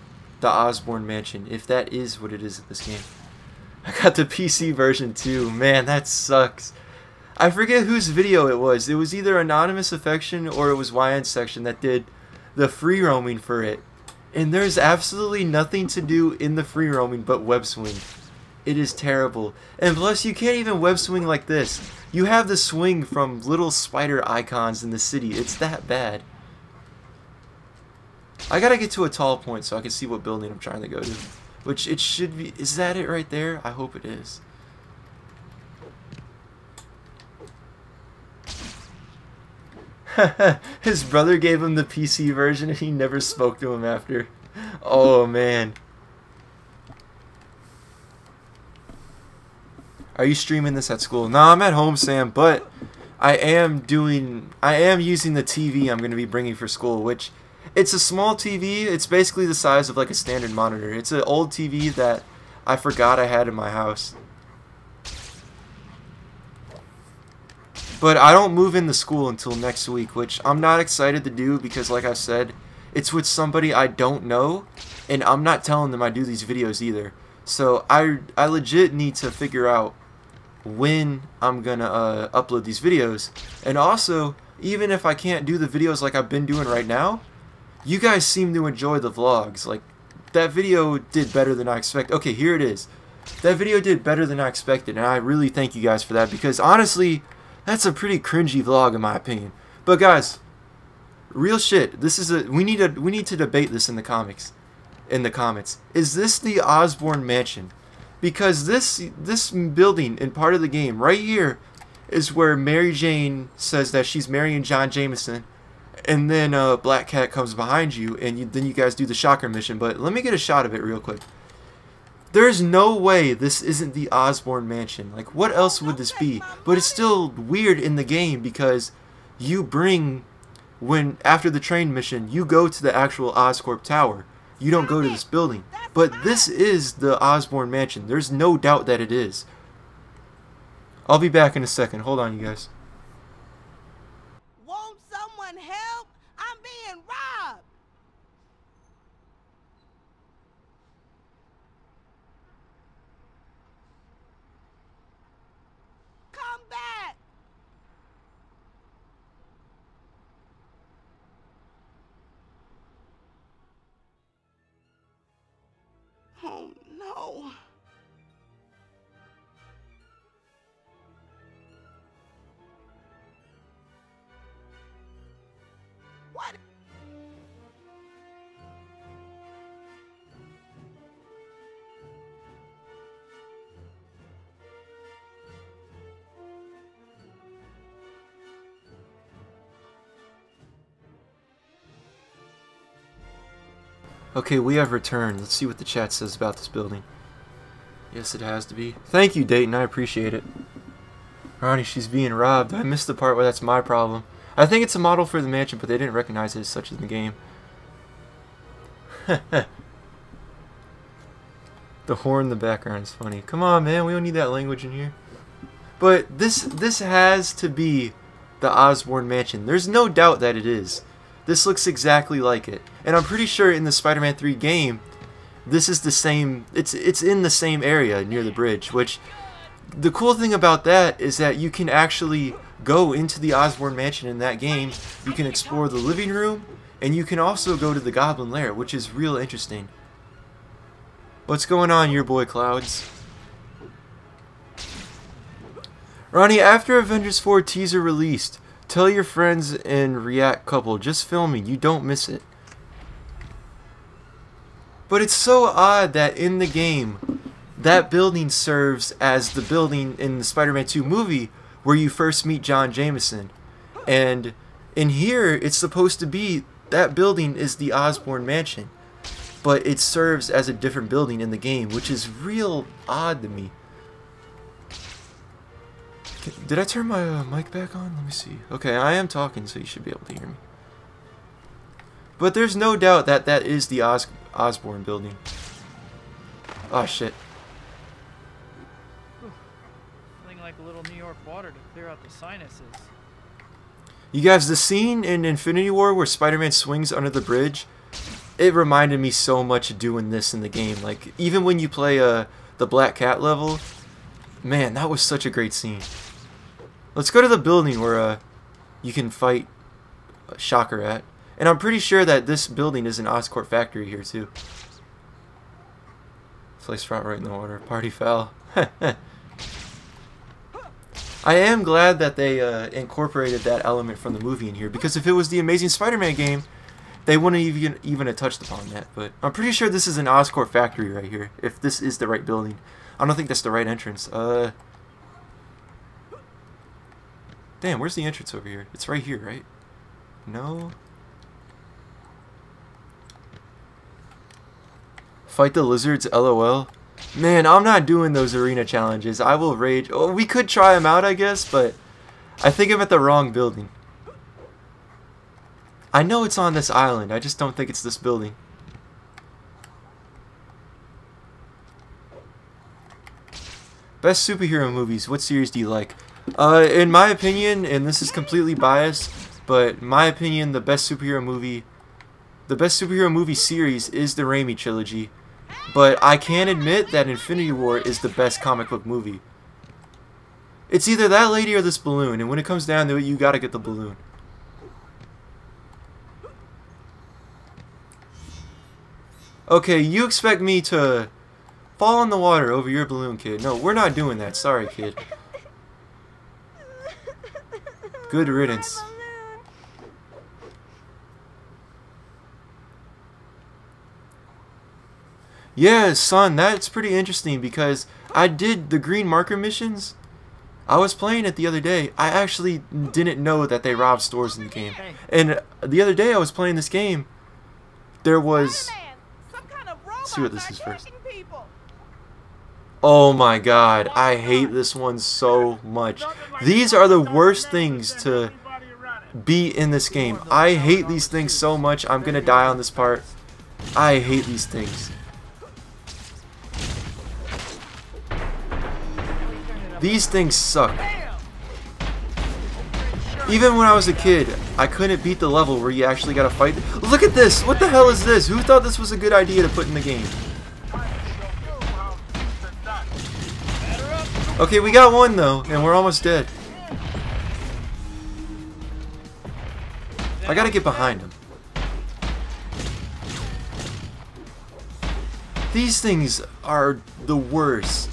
The Osborn Mansion, if that is what it is in this game. I got the PC version too. Man, that sucks. I forget whose video it was. It was either Anonymous Affection or it was YN Section that did the free roaming for it. And there's absolutely nothing to do in the free roaming but web swing. It is terrible. And plus, you can't even web swing like this. You have the swing from little spider icons in the city. It's that bad. I gotta get to a tall point so I can see what building I'm trying to go to. Which it should be. Is that it right there? I hope it is. His brother gave him the PC version and he never spoke to him after. Oh man. Are you streaming this at school? No, I'm at home, Sam, but I am using the TV I'm going to be bringing for school, which it's a small TV. It's basically the size of like a standard monitor. It's an old TV that I forgot I had in my house. But I don't move into school until next week, which I'm not excited to do because, like I said, it's with somebody I don't know, and I'm not telling them I do these videos either. So I legit need to figure out when I'm gonna upload these videos. And also, even if I can't do the videos like I've been doing right now, you guys seem to enjoy the vlogs. Like, that video did better than I expected. Okay, here it is. That video did better than I expected, and I really thank you guys for that, because honestly, that's a pretty cringy vlog in my opinion. But guys, real shit, this is we need to debate this in the comments. Is this the Osborn Mansion? because this building in part of the game right here is where Mary Jane says that she's marrying John Jameson, and then Black Cat comes behind you, and then you guys do the shocker mission. But let me get a shot of it real quick. There's no way this isn't the Osborn mansion. Like, what else would this be? But it's still weird in the game because you bring, after the train mission, you go to the actual Oscorp Tower. You don't go to this building. But this is the Osborn mansion. There's no doubt that it is. I'll be back in a second. Hold on, you guys. Won't someone help? I'm being robbed. Come back. Oh no. What? Okay, we have returned. Let's see what the chat says about this building. Yes, it has to be. Thank you, Dayton. I appreciate it. Ronnie, she's being robbed. I missed the part where that's my problem. I think it's a model for the mansion, but they didn't recognize it as such in the game. The horn in the background is funny. Come on, man. We don't need that language in here. But this has to be the Osborn mansion. There's no doubt that it is. This looks exactly like it. And I'm pretty sure in the Spider-Man 3 game, this is the same. It's in the same area near the bridge, which the cool thing about that is that you can actually go into the Osborn mansion in that game. You can explore the living room, and you can also go to the Goblin Lair, which is real interesting. What's going on, your boy Clouds? Ronnie, after Avengers 4 teaser released, tell your friends and React couple, just filming, you don't miss it. But it's so odd that in the game, that building serves as the building in the Spider-Man 2 movie where you first meet John Jameson. And in here, it's supposed to be, that building is the Osborn mansion. But it serves as a different building in the game, which is real odd to me. Did I turn my mic back on? Let me see. Okay, I am talking, so you should be able to hear me. But there's no doubt that that is the Osborn building. Oh, shit. Feeling like a little New York water to clear out the sinuses. You guys, the scene in Infinity War where Spider-Man swings under the bridge, it reminded me so much of doing this in the game. Like, even when you play the Black Cat level, man, that was such a great scene. Let's go to the building where you can fight Shocker at. And I'm pretty sure that this building is an Oscorp factory here, too. Place right in the water. Party foul. I am glad that they incorporated that element from the movie in here, because if it was the Amazing Spider-Man game, they wouldn't even have touched upon that. But I'm pretty sure this is an Oscorp factory right here, if this is the right building. I don't think that's the right entrance. Damn, where's the entrance over here? It's right here, right? No. Fight the lizards, LOL. Man, I'm not doing those arena challenges. I will rage. Oh, we could try them out, I guess, but I think I'm at the wrong building. I know it's on this island. I just don't think it's this building. Best superhero movies. What series do you like? In my opinion, and this is completely biased, but in my opinion, the best superhero movie series is the Raimi trilogy. But I can admit that Infinity War is the best comic book movie. It's either that lady or this balloon, and when it comes down to it, you gotta get the balloon. Okay, you expect me to fall in the water over your balloon, kid. No, we're not doing that. Sorry, kid. Good riddance. Yeah, son, that's pretty interesting because I did the green marker missions. I was playing it the other day. I actually didn't know that they robbed stores in the game. And the other day I was playing this game. There was... Let's see what this is first. Oh my god, I hate this one so much. These are the worst things to be in this game. I hate these things so much. I'm gonna die on this part. I hate these things. These things suck. Even when I was a kid, I couldn't beat the level where you actually gotta fight. Look at this! What the hell is this? Who thought this was a good idea to put in the game? Okay, we got one though, and we're almost dead. I gotta get behind him. These things are the worst.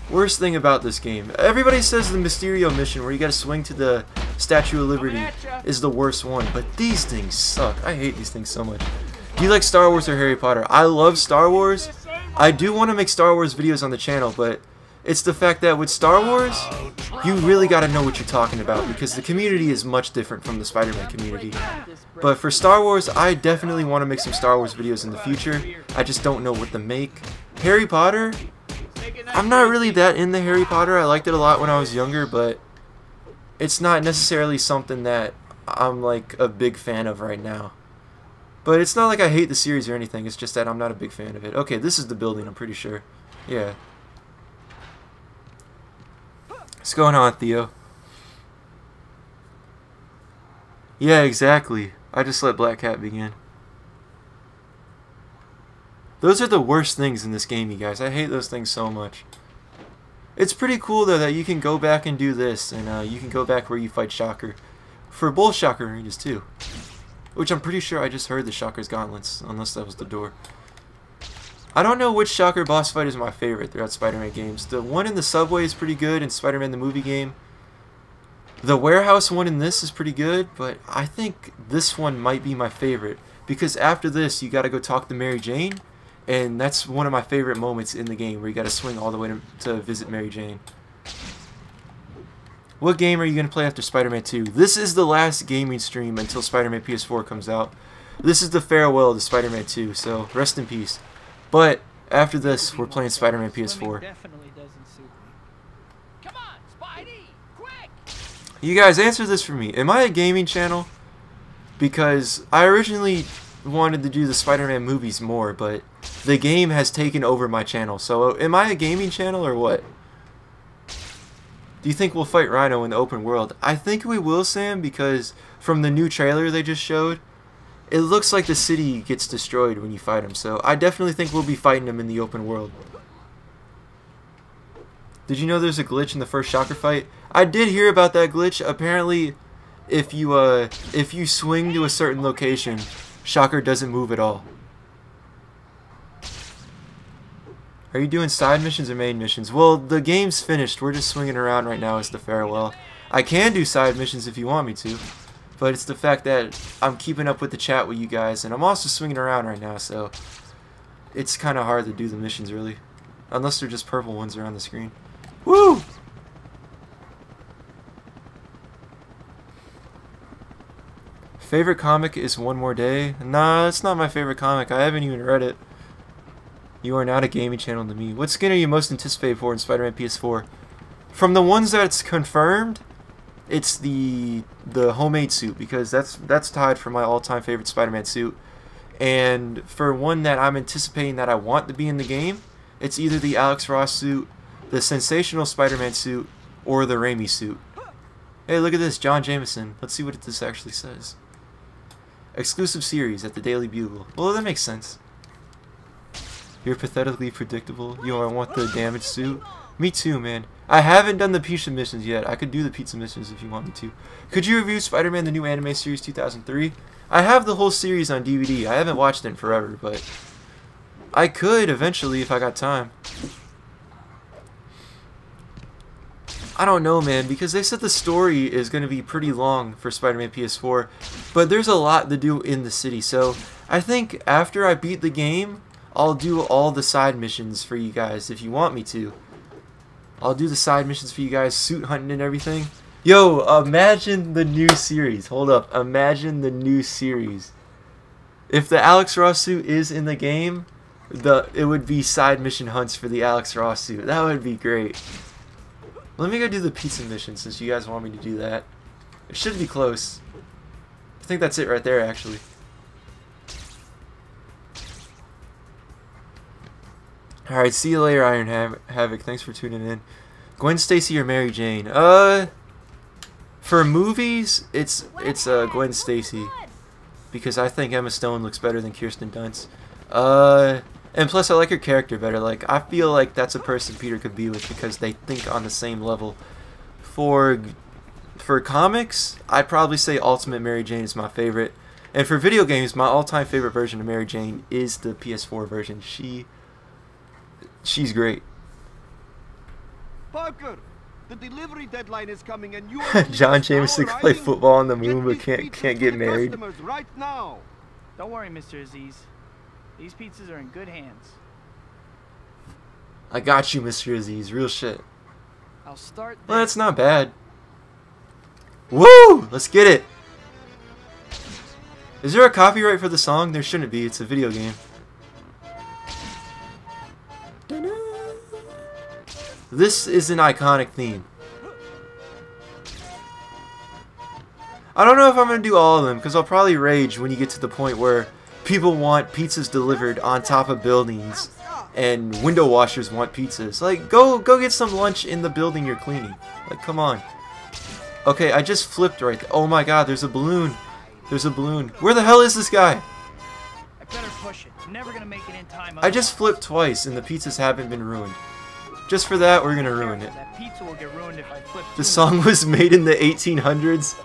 Worst thing about this game. Everybody says the Mysterio mission where you gotta swing to the Statue of Liberty is the worst one, but these things suck. I hate these things so much. Do you like Star Wars or Harry Potter? I love Star Wars. I do want to make Star Wars videos on the channel, but it's the fact that with Star Wars, you really gotta know what you're talking about because the community is much different from the Spider-Man community. But for Star Wars, I definitely want to make some Star Wars videos in the future. I just don't know what to make. Harry Potter? I'm not really that into Harry Potter. I liked it a lot when I was younger, but it's not necessarily something that I'm like a big fan of right now. But it's not like I hate the series or anything. It's just that I'm not a big fan of it. Okay, this is the building, I'm pretty sure. Yeah. What's going on, Theo? Yeah, exactly. I just let Black Cat begin. Those are the worst things in this game, you guys. I hate those things so much. It's pretty cool, though, that you can go back and do this, and you can go back where you fight Shocker. For both Shocker arenas, too. Which I'm pretty sure I just heard the Shocker's gauntlets, unless that was the door. I don't know which Shocker boss fight is my favorite throughout Spider-Man games. The one in the subway is pretty good in Spider-Man the movie game. The warehouse one in this is pretty good, but I think this one might be my favorite. Because after this, you gotta go talk to Mary Jane. And that's one of my favorite moments in the game, where you gotta swing all the way to visit Mary Jane. What game are you gonna play after Spider-Man 2? This is the last gaming stream until Spider-Man PS4 comes out. This is the farewell to Spider-Man 2, so rest in peace. But after this, we're playing Spider-Man PS4. Come on, Spidey, quick! You guys, answer this for me. Am I a gaming channel? Because I originally wanted to do the Spider-Man movies more, but the game has taken over my channel. So am I a gaming channel or what? Do you think we'll fight Rhino in the open world? I think we will, Sam, because from the new trailer they just showed, it looks like the city gets destroyed when you fight him. So I definitely think we'll be fighting him in the open world. Did you know there's a glitch in the first Shocker fight? I did hear about that glitch. Apparently, if you swing to a certain location, Shocker doesn't move at all. Are you doing side missions or main missions? Well, the game's finished. We're just swinging around right now as the farewell. I can do side missions if you want me to, but it's the fact that I'm keeping up with the chat with you guys, and I'm also swinging around right now, so it's kind of hard to do the missions, really. Unless they're just purple ones around the screen. Woo! Favorite comic is One More Day? Nah, it's not my favorite comic. I haven't even read it. You are not a gaming channel to me. What skin are you most anticipated for in Spider-Man PS4? From the ones that's confirmed, it's the homemade suit, because that's tied for my all-time favorite Spider-Man suit. And for one that I'm anticipating that I want to be in the game, it's either the Alex Ross suit, the Sensational Spider-Man suit, or the Raimi suit. Hey, look at this, John Jameson. Let's see what this actually says. Exclusive series at the Daily Bugle. Well, that makes sense. You're pathetically predictable. You know, I want the damage suit. Me too, man. I haven't done the pizza missions yet. I could do the pizza missions if you want me to. Could you review Spider-Man the new anime series 2003? I have the whole series on DVD. I haven't watched it in forever, but I could eventually if I got time. I don't know, man, because they said the story is going to be pretty long for Spider-Man PS4, but there's a lot to do in the city, so I think after I beat the game, I'll do all the side missions for you guys if you want me to. I'll do the side missions for you guys, suit hunting and everything. Yo, imagine the new series. Hold up. Imagine the new series. If the Alex Ross suit is in the game, it would be side mission hunts for the Alex Ross suit. That would be great. Let me go do the pizza mission since you guys want me to do that. It should be close. I think that's it right there, actually. Alright, see you later, Iron Havoc. Thanks for tuning in. Gwen Stacy or Mary Jane? For movies, it's Gwen Stacy. Because I think Emma Stone looks better than Kirsten Dunst. And plus I like her character better. Like, I feel like that's a person Peter could be with because they think on the same level. For comics, I'd probably say Ultimate Mary Jane is my favorite. And for video games, my all-time favorite version of Mary Jane is the PS4 version. She's great. Parker, the delivery deadline is coming and you John Jameson can play football on the moon but can't get married. Right now. Don't worry, Mr. Aziz. These pizzas are in good hands. I got you, Mr. Aziz. Real shit. I'll start. Well, that's not bad. Woo! Let's get it. Is there a copyright for the song? There shouldn't be. It's a video game. This is an iconic theme. I don't know if I'm going to do all of them because I'll probably rage when you get to the point where people want pizzas delivered on top of buildings and window washers want pizzas. Like, go get some lunch in the building you're cleaning. Like, come on. Okay, I just flipped right there. Oh my god, there's a balloon. There's a balloon. Where the hell is this guy? I better push it. I'm never gonna make it in time. I just flipped twice and the pizzas haven't been ruined. Just for that, we're gonna ruin it. That pizza will get ruined if I flip. The song was made in the 1800s.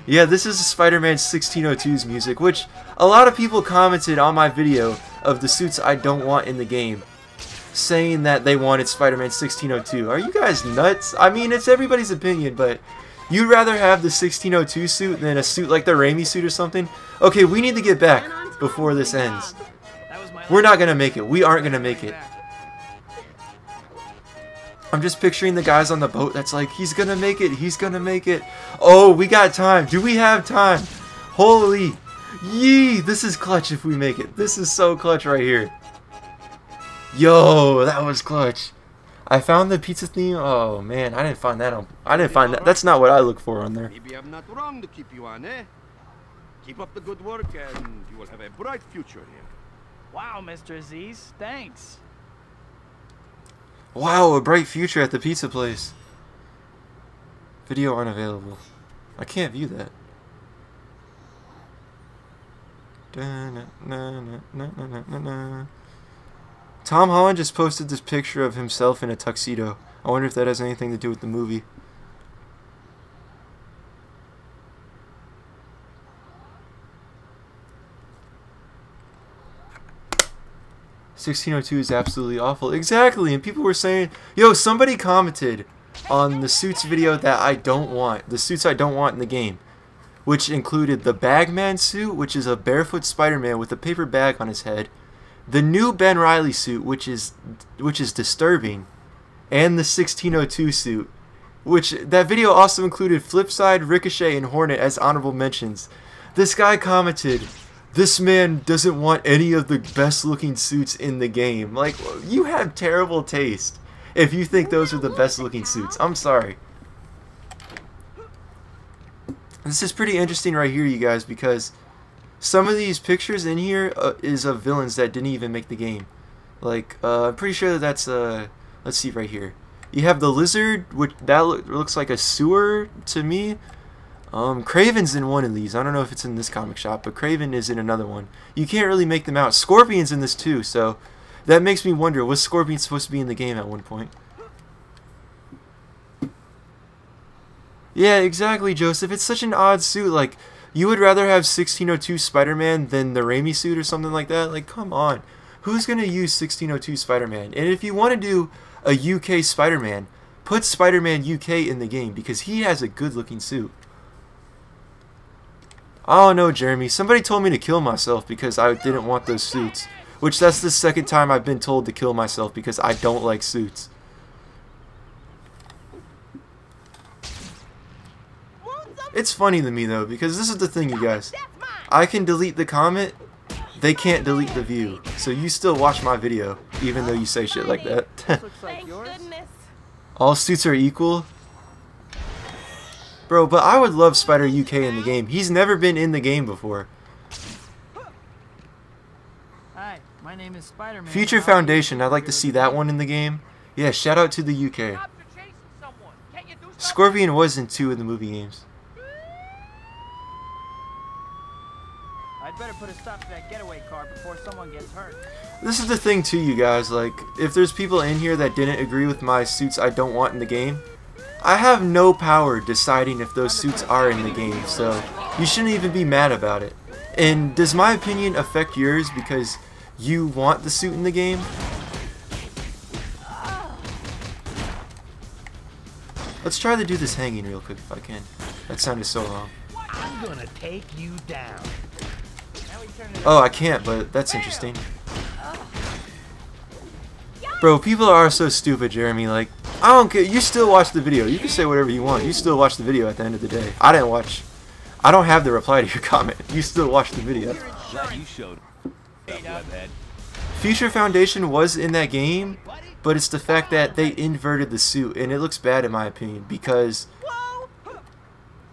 Yeah, this is Spider-Man 1602's music, which a lot of people commented on my video of the suits I don't want in the game, saying that they wanted Spider-Man 1602. Are you guys nuts? I mean, it's everybody's opinion, but you'd rather have the 1602 suit than a suit like the Raimi suit or something? Okay, we need to get back before this ends. We're not gonna make it. We aren't gonna make it. I'm just picturing the guys on the boat that's like, he's gonna make it, he's gonna make it. Oh, we got time. Do we have time? Holy yee, this is clutch if we make it. This is so clutch right here. Yo, that was clutch. I found the pizza theme. Oh man, I didn't find that on. I didn't find that. That's not what I look for on there. Maybe I'm not wrong to keep you on, eh? Keep up the good work and you will have a bright future here. Wow, Mr. Aziz, thanks. Wow, a bright future at the pizza place. Video unavailable. I can't view that. Tom Holland just posted this picture of himself in a tuxedo. I wonder if that has anything to do with the movie. "1602 is absolutely awful." Exactly, and people were saying, yo, somebody commented on the suits video that I don't want. The suits I don't want in the game. Which included the Bagman suit, which is a barefoot Spider-Man with a paper bag on his head. The new Ben Reilly suit, which is disturbing. And the 1602 suit. Which, that video also included Flipside, Ricochet, and Hornet as honorable mentions. This guy commented, "This man doesn't want any of the best looking suits in the game." Like, you have terrible taste if you think those are the best looking suits. I'm sorry. This is pretty interesting right here, you guys, because some of these pictures in here is of villains that didn't even make the game. Like, I'm pretty sure that that's, let's see right here. You have the Lizard, which that looks like a sewer to me. Kraven's in one of these. I don't know if it's in this comic shop, but Kraven is in another one. You can't really make them out. Scorpion's in this too, so that makes me wonder, was Scorpion supposed to be in the game at one point? Yeah, exactly, Joseph. It's such an odd suit. Like, you would rather have 1602 Spider-Man than the Raimi suit or something like that? Like, come on. Who's going to use 1602 Spider-Man? And if you want to do a UK Spider-Man, put Spider-Man UK in the game because he has a good-looking suit. I don't know, Jeremy. Somebody told me to kill myself because I didn't want those suits. Which that's the second time I've been told to kill myself because I don't like suits. It's funny to me though, because this is the thing, you guys. I can delete the comment, they can't delete the view. So you still watch my video, even though you say shit like that. Thank goodness. All suits are equal? Bro, but I would love Spider UK in the game. He's never been in the game before. Hi, my name is Spider-Man. Future Foundation, I'd like to see that one in the game. Yeah, shout out to the UK. Scorpion was in 2 of the movie games. I'd better put a stop to that getaway car before someone gets hurt. This is the thing too, you guys, like, if there's people in here that didn't agree with my suits I don't want in the game, I have no power deciding if those suits are in the game, so you shouldn't even be mad about it. And does my opinion affect yours because you want the suit in the game? Let's try to do this hanging real quick if I can. That sounded so wrong. I'm gonna take you down. Oh, I can't, but that's interesting. Bro, people are so stupid, Jeremy. Like, I don't care. You still watch the video. You can say whatever you want. You still watch the video at the end of the day. I didn't watch. I don't have the reply to your comment. You still watch the video. Glad you showed that webhead. Future Foundation was in that game, but it's the fact that they inverted the suit, and it looks bad in my opinion, because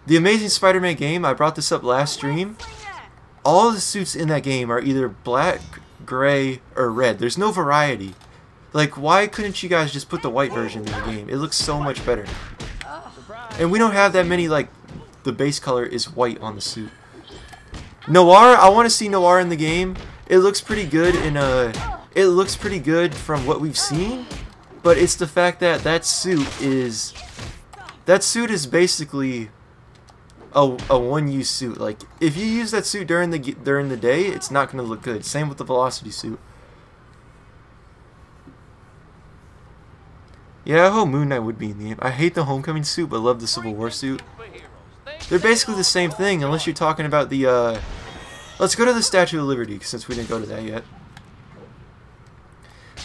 the Amazing Spider-Man game, I brought this up last stream, all the suits in that game are either black, gray, or red. There's no variety. Like, why couldn't you guys just put the white version in the game? It looks so much better. And we don't have that many, like, the base color is white on the suit. Noir, I want to see Noir in the game. It looks pretty good in it looks pretty good from what we've seen, but it's the fact that that suit is basically a one-use suit. Like, if you use that suit during the day, it's not going to look good. Same with the Velocity suit. Yeah, I hope Moon Knight would be in the game. I hate the Homecoming suit, but love the Civil War suit. They're basically the same thing, unless you're talking about the, let's go to the Statue of Liberty, since we didn't go to that yet.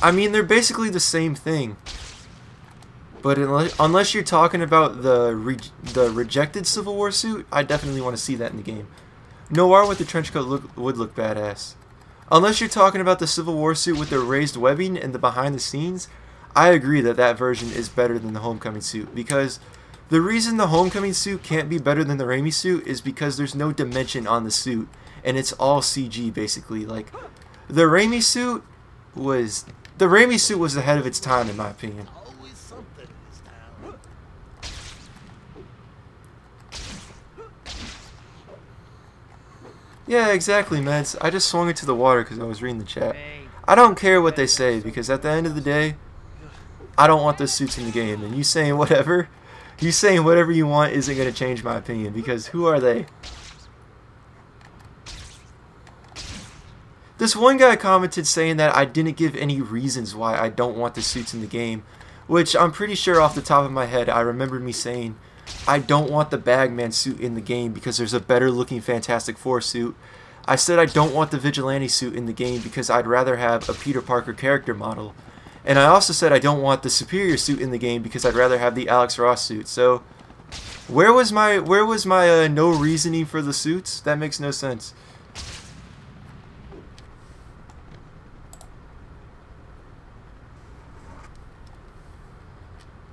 I mean, they're basically the same thing. But unless you're talking about the rejected Civil War suit, I definitely want to see that in the game. Noir with the trench coat would look badass. Unless you're talking about the Civil War suit with the raised webbing and the behind the scenes, I agree that that version is better than the Homecoming suit, because the reason the Homecoming suit can't be better than the Raimi suit is because there's no dimension on the suit, and it's all CG basically. Like, the Raimi suit was ahead of its time in my opinion. Yeah, exactly, Meds. I just swung it to the water because I was reading the chat. I don't care what they say, because at the end of the day, I don't want those suits in the game, and you saying whatever you want isn't going to change my opinion, because who are they? This one guy commented saying that I didn't give any reasons why I don't want the suits in the game, which I'm pretty sure off the top of my head I remember me saying I don't want the Bagman suit in the game because there's a better looking Fantastic Four suit. I said I don't want the Vigilante suit in the game because I'd rather have a Peter Parker character model. And I also said I don't want the Superior suit in the game because I'd rather have the Alex Ross suit. So, where was my no reasoning for the suits? That makes no sense.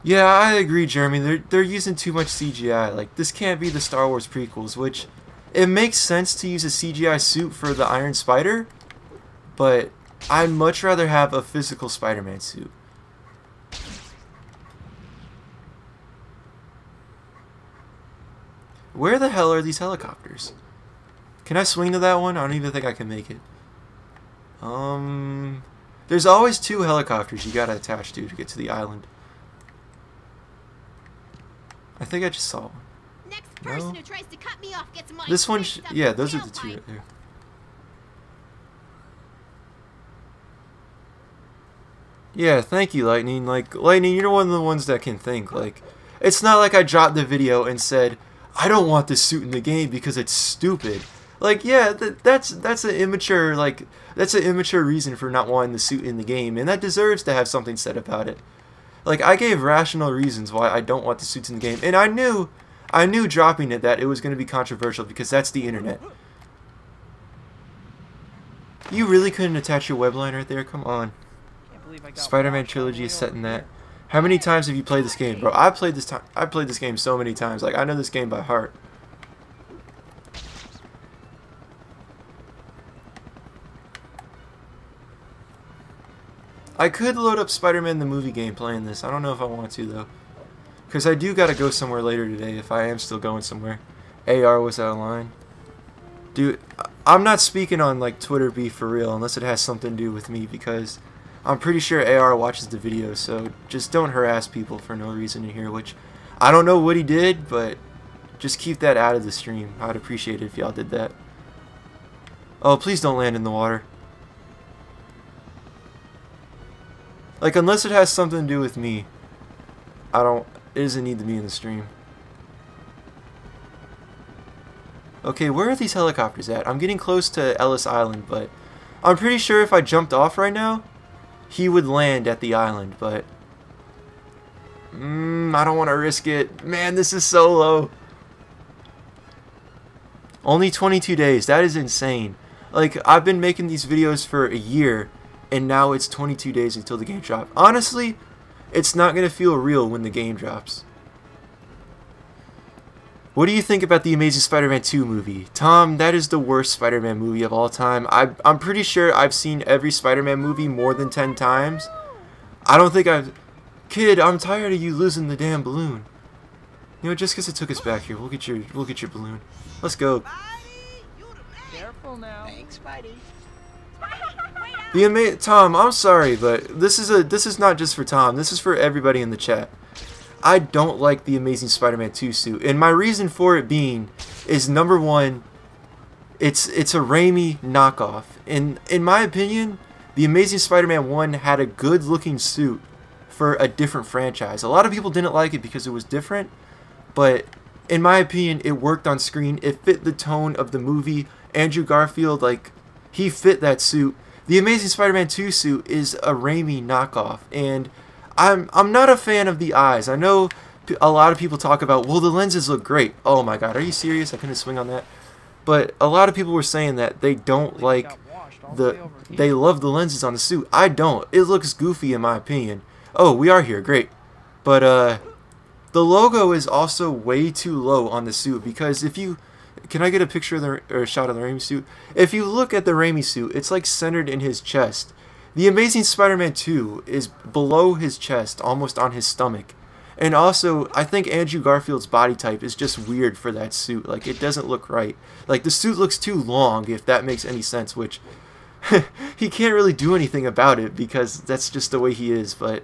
Yeah, I agree, Jeremy. They're using too much CGI. Like, this can't be the Star Wars prequels, which it makes sense to use a CGI suit for the Iron Spider, but I'd much rather have a physical Spider-Man suit. Where the hell are these helicopters? Can I swing to that one? I don't even think I can make it. There's always 2 helicopters you gotta attach to get to the island. I think I just saw one. Next person who tries to cut me off gets my this one, yeah, those are the 2 right there. Yeah, thank you, Lightning. Like, Lightning, you're one of the ones that can think. Like, it's not like I dropped the video and said, I don't want this suit in the game because it's stupid. Like, yeah, that's an immature, like, that's an immature reason for not wanting the suit in the game, and that deserves to have something said about it. Like, I gave rational reasons why I don't want the suits in the game, and I knew dropping it that it was going to be controversial because that's the internet. You really couldn't attach your webline right there? Come on. Spider-Man trilogy is set in that. How many times have you played this game, bro? I played this game so many times. Like, I know this game by heart. I could load up Spider-Man the movie game playing this. I don't know if I want to, though. Because I do gotta go somewhere later today if I am still going somewhere. AR was out of line. Dude, I'm not speaking on, like, Twitter beef for real unless it has something to do with me, because I'm pretty sure AR watches the videos, so just don't harass people for no reason in here, which I don't know what he did, but just keep that out of the stream. I'd appreciate it if y'all did that. Oh, please don't land in the water. Like, unless it has something to do with me, it doesn't need to be in the stream. Okay, where are these helicopters at? I'm getting close to Ellis Island, but I'm pretty sure if I jumped off right now, he would land at the island, but I don't want to risk it. Man, this is so low. Only 22 days. That is insane. Like, I've been making these videos for a year, and now it's 22 days until the game drops. Honestly, it's not going to feel real when the game drops. What do you think about the Amazing Spider-Man 2 movie? Tom, that is the worst Spider-Man movie of all time. I'm pretty sure I've seen every Spider-Man movie more than 10 times. I don't think I've... Kid, I'm tired of you losing the damn balloon. You know, just because it took us back here, we'll get your balloon. Let's go. Careful now. Thanks, Spidey. Tom, I'm sorry, but this is not just for Tom. This is for everybody in the chat. I don't like the Amazing Spider-Man 2 suit, and my reason for it being is, number one, it's a Raimi knockoff. In my opinion, the Amazing Spider-Man 1 had a good-looking suit for a different franchise. A lot of people didn't like it because it was different, but in my opinion, it worked on screen. It fit the tone of the movie. Andrew Garfield, like, he fit that suit. The Amazing Spider-Man 2 suit is a Raimi knockoff, and I'm not a fan of the eyes. I know a lot of people talk about, well, the lenses look great. Oh my god, are you serious? I couldn't swing on that. But a lot of people were saying that they don't like they love the lenses on the suit. I don't. It looks goofy in my opinion. Oh, we are here, great. But the logo is also way too low on the suit, because if you... Can I get a picture of or a shot of the Raimi suit? If you look at the Raimi suit, it's like centered in his chest. The Amazing Spider-Man 2 is below his chest, almost on his stomach. And also, I think Andrew Garfield's body type is just weird for that suit. Like, it doesn't look right. Like, the suit looks too long, if that makes any sense, which he can't really do anything about it because that's just the way he is. But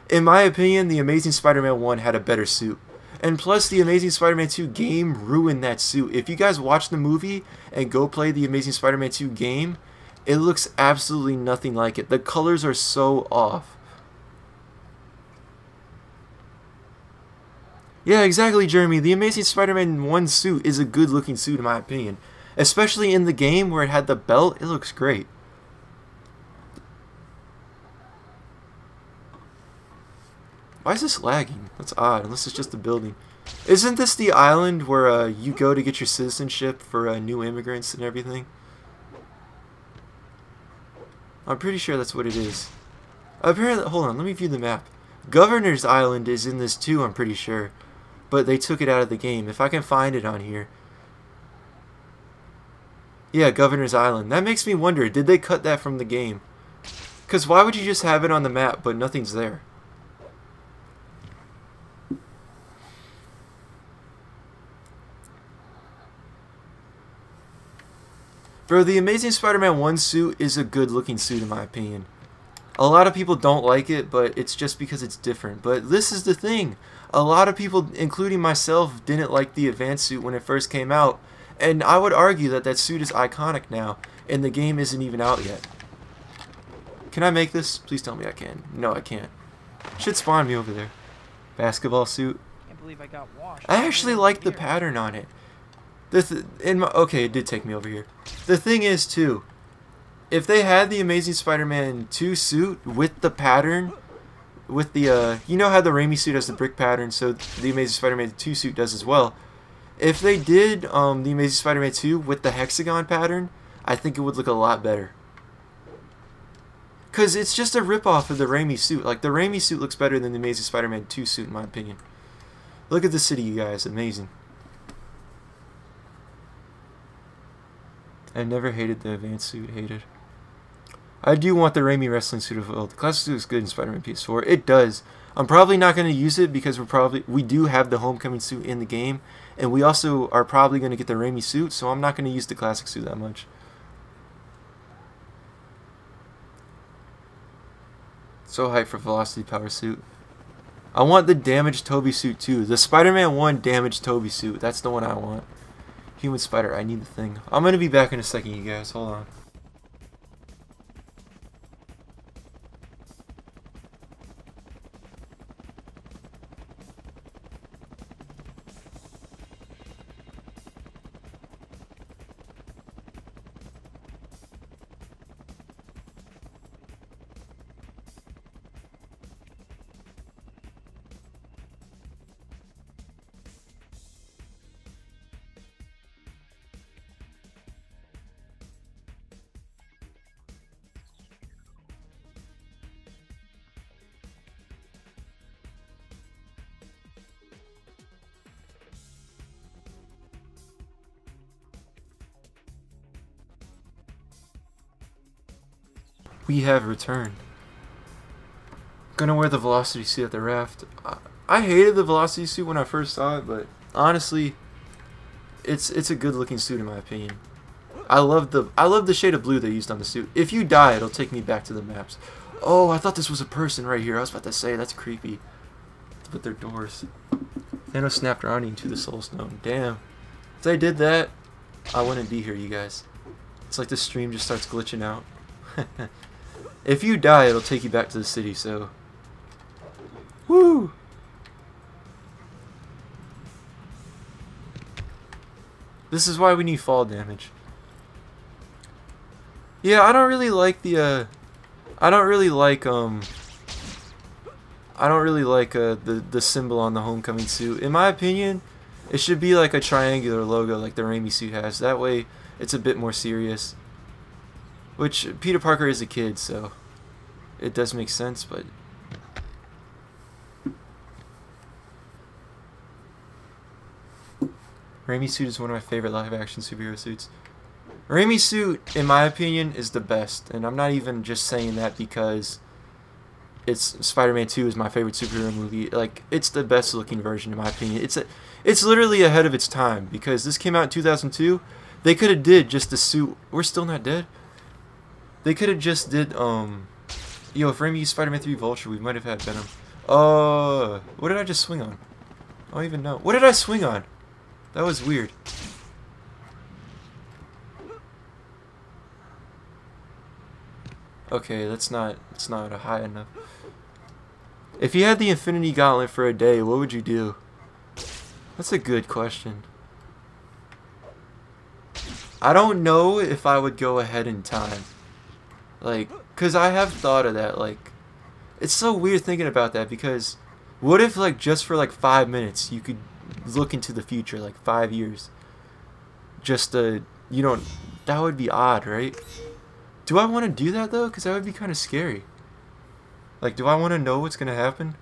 in my opinion, the Amazing Spider-Man 1 had a better suit. And plus, the Amazing Spider-Man 2 game ruined that suit. If you guys watch the movie and go play the Amazing Spider-Man 2 game, it looks absolutely nothing like it. The colors are so off. Yeah, exactly, Jeremy. The Amazing Spider-Man 1 suit is a good-looking suit, in my opinion. Especially in the game where it had the belt, it looks great. Why is this lagging? That's odd, unless it's just the building. Isn't this the island where you go to get your citizenship for new immigrants and everything? I'm pretty sure that's what it is. Apparently, hold on, let me view the map. Governor's Island is in this too, I'm pretty sure. But they took it out of the game. If I can find it on here. Yeah, Governor's Island. That makes me wonder, did they cut that from the game? Because why would you just have it on the map but nothing's there? Bro, the Amazing Spider-Man 1 suit is a good looking suit in my opinion. A lot of people don't like it, but it's just because it's different. But this is the thing. A lot of people, including myself, didn't like the advanced suit when it first came out. And I would argue that that suit is iconic now, and the game isn't even out yet. Can I make this? Please tell me I can. No, I can't. Should spawn me over there. Basketball suit. Can't believe I got washed. I actually like the pattern on it. Okay, it did take me over here. The thing is, too, if they had the Amazing Spider-Man 2 suit with the pattern, with the, you know how the Raimi suit has the brick pattern, so the Amazing Spider-Man 2 suit does as well. If they did the Amazing Spider-Man 2 with the hexagon pattern, I think it would look a lot better. Because it's just a ripoff of the Raimi suit. Like, the Raimi suit looks better than the Amazing Spider-Man 2 suit, in my opinion. Look at the city, you guys. Amazing. I never hated the advanced suit. Hated. I do want the Raimi wrestling suit as well. The classic suit is good in Spider-Man PS4. It does. I'm probably not going to use it because we do have the Homecoming suit in the game. And we also are probably going to get the Raimi suit, so I'm not going to use the classic suit that much. So hyped for Velocity Power suit. I want the damaged Toby suit too. The Spider-Man 1 damaged Toby suit. That's the one I want. Human Spider, I need the thing. I'm going to be back in a second, you guys. Hold on. We have returned. Gonna wear the Velocity suit at the raft. I hated the Velocity suit when I first saw it, but honestly, it's a good looking suit in my opinion. I love the shade of blue they used on the suit. If you die, it'll take me back to the maps. Oh, I thought this was a person right here. I was about to say that's creepy. With their doors. Thanos snapped Ronnie into the Soul Stone. Damn. If they did that, I wouldn't be here, you guys. It's like the stream just starts glitching out. If you die, it'll take you back to the city, so... Woo! This is why we need fall damage. Yeah, I don't really like the, the symbol on the Homecoming suit. In my opinion, it should be like a triangular logo like the Raimi suit has. That way, it's a bit more serious. Which, Peter Parker is a kid, so it does make sense, but... Raimi's suit is one of my favorite live-action superhero suits. Raimi's suit, in my opinion, is the best. And I'm not even just saying that because it's Spider-Man 2 is my favorite superhero movie. Like, it's the best looking version, in my opinion. It's literally ahead of its time, because this came out in 2002. They could have did just the suit... We're still not dead? They could have just did, Yo, if Raimi used Spider-Man 3 Vulture, we might have had Venom. What did I just swing on? I don't even know. What did I swing on? That was weird. Okay, it's not high enough. If you had the Infinity Gauntlet for a day, what would you do? That's a good question. I don't know if I would go ahead in time. Like, cause I have thought of that, like, it's so weird thinking about that, because what if, like, just for, like, 5 minutes, you could look into the future, like, 5 years? Just, that would be odd, right? Do I want to do that, though? Cause that would be kind of scary. Like, do I want to know what's gonna happen?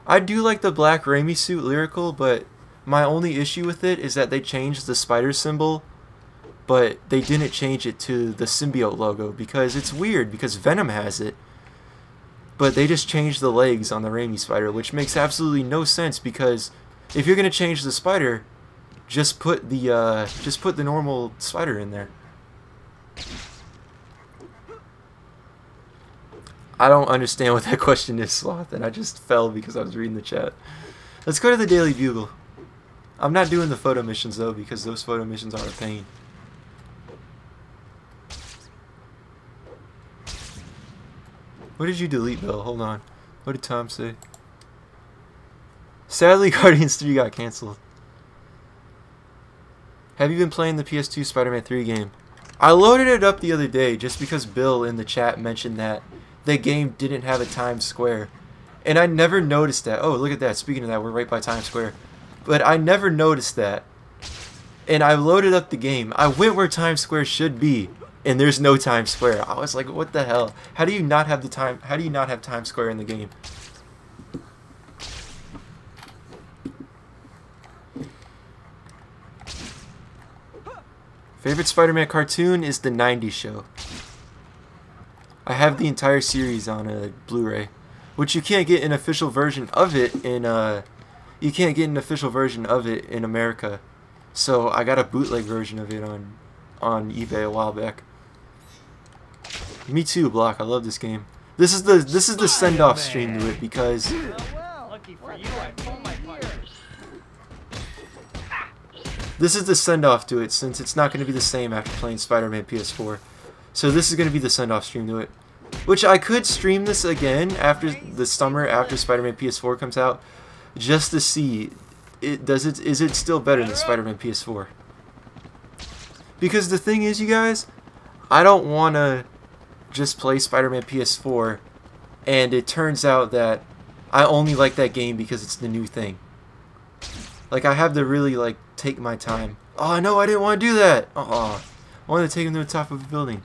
I do like the Black Raimi suit lyrical, but my only issue with it is that they changed the spider symbol, but they didn't change it to the symbiote logo, because it's weird, because Venom has it. But they just changed the legs on the Raimi spider, which makes absolutely no sense, because if you're gonna change the spider, just put the normal spider in there. I don't understand what that question is, Sloth, and I just fell because I was reading the chat. Let's go to the Daily Bugle. I'm not doing the photo missions though, because those photo missions are a pain. What did you delete, Bill? Hold on. What did Tom say? Sadly, Guardians 3 got cancelled. Have you been playing the PS2 Spider-Man 3 game? I loaded it up the other day just because Bill in the chat mentioned that the game didn't have a Times Square. And I never noticed that. Oh, look at that. Speaking of that, we're right by Times Square. But I never noticed that. And I loaded up the game. I went where Times Square should be, and there's no Times Square. I was like, what the hell? How do you not have Times Square in the game? Favorite Spider-Man cartoon is the 90s show. I have the entire series on a Blu-ray, which you can't get an official version of it in America. So I got a bootleg version of it on eBay a while back. Me too, Block. I love this game. This is the send-off stream to it because Lucky for you, I pulled my punches. this is the send-off to it, since it's not going to be the same after playing Spider-Man PS4. So this is going to be the send-off stream to it. Which I could stream this again after the summer, after Spider-Man PS4 comes out, just to see is it still better than Spider-Man PS4. Because the thing is, you guys, I don't want to just play Spider-Man PS4 and it turns out that I only like that game because it's the new thing. Like, I have to really, like, take my time. Oh, no, I didn't want to do that! I wanted to take him to the top of a building.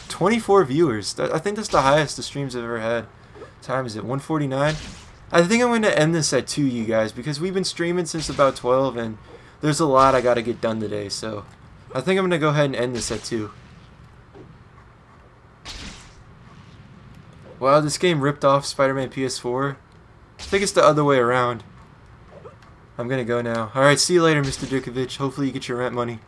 24 viewers. I think that's the highest the streams have ever had. What time is it? 1:49? I think I'm going to end this at 2, you guys, because we've been streaming since about 12, and there's a lot I got to get done today, so I think I'm going to go ahead and end this at 2. Wow, this game ripped off Spider-Man PS4. I think it's the other way around. I'm going to go now. Alright, see you later, Mr. Djokovic. Hopefully you get your rent money.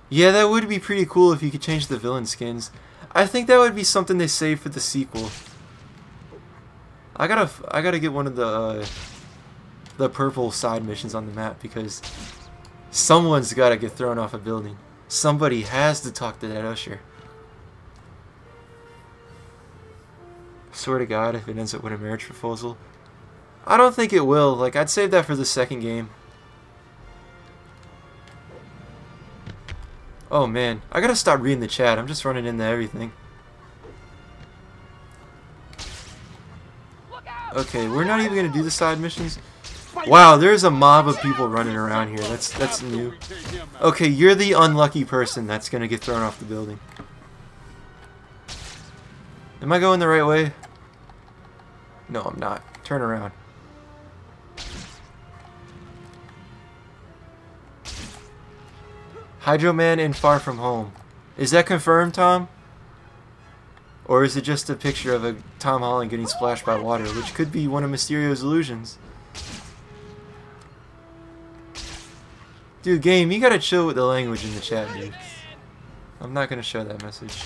Yeah, that would be pretty cool if you could change the villain skins. I think that would be something they save for the sequel. I gotta get one of the purple side missions on the map because someone's gotta get thrown off a building. Somebody has to talk to that usher. Swear to God, if it ends up with a marriage proposal. I don't think it will. Like, I'd save that for the second game. Oh man, I gotta stop reading the chat. I'm just running into everything. Okay, we're not even gonna do the side missions. Wow, there's a mob of people running around here. That's new. Okay, you're the unlucky person that's gonna get thrown off the building. Am I going the right way? No, I'm not. Turn around. Hydro Man in Far From Home. Is that confirmed, Tom? Or is it just a picture of a Tom Holland getting splashed by water, which could be one of Mysterio's illusions? Dude, game, you gotta chill with the language in the chat, dude. I'm not gonna show that message.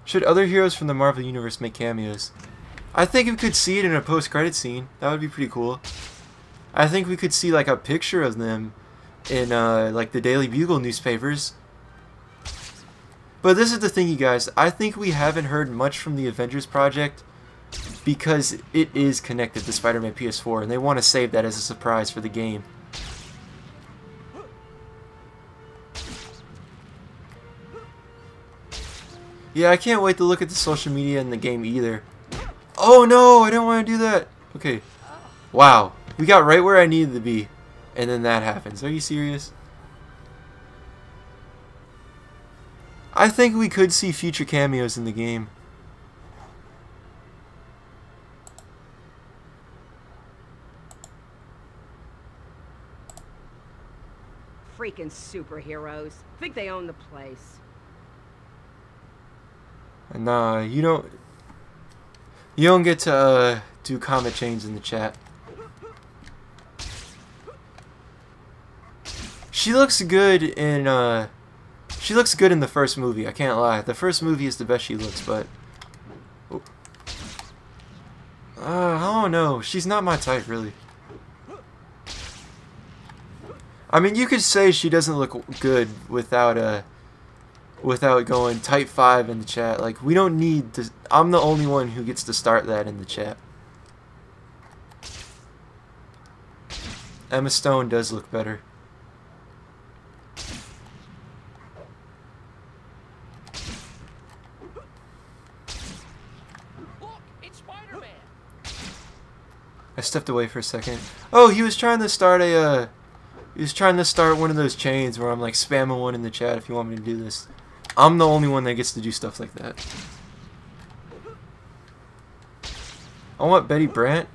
Should other heroes from the Marvel Universe make cameos? I think we could see it in a post-credit scene. That would be pretty cool. I think we could see like a picture of them in like the Daily Bugle newspapers. But this is the thing, you guys. I think we haven't heard much from the Avengers project because it is connected to Spider-Man PS4, and they want to save that as a surprise for the game. Yeah, I can't wait to look at the social media in the game either. Oh no, I didn't want to do that. Okay. Wow. We got right where I needed to be. And then that happens. Are you serious? I think we could see future cameos in the game. Freaking superheroes. Think they own the place. Nah, you don't get to do comment chains in the chat. She looks good in the first movie, I can't lie. The first movie is the best she looks, but I don't know. She's not my type, really. I mean, you could say she doesn't look good without going type 5 in the chat. Like, we don't need to. I'm the only one who gets to start that in the chat. Emma Stone does look better. Look, it's Spider-Man. I stepped away for a second. Oh, he was trying to start one of those chains where I'm like spamming one in the chat if you want me to do this. I'm the only one that gets to do stuff like that. I want Betty Brant.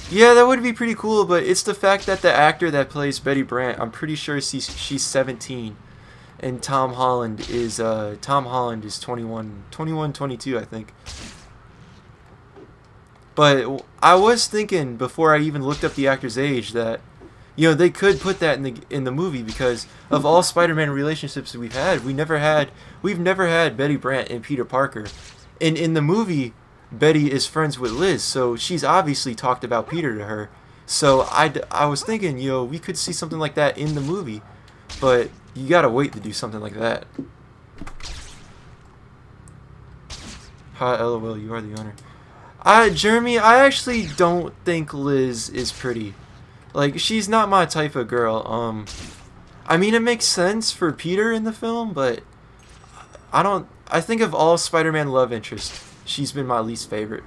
Yeah, that would be pretty cool, but it's the fact that the actor that plays Betty Brant, I'm pretty sure she's 17, and Tom Holland is 21, 22, I think. But I was thinking before I even looked up the actor's age that, you know, they could put that in the movie, because of all Spider-Man relationships that we've never had Betty Brant and Peter Parker. And in the movie, Betty is friends with Liz, so she's obviously talked about Peter to her. So I was thinking, you know, we could see something like that in the movie, but you gotta wait to do something like that. Hi, LOL, you are the owner. Jeremy, I actually don't think Liz is pretty. Like, she's not my type of girl. I mean, it makes sense for Peter in the film, but I think of all Spider-Man love interests, she's been my least favorite.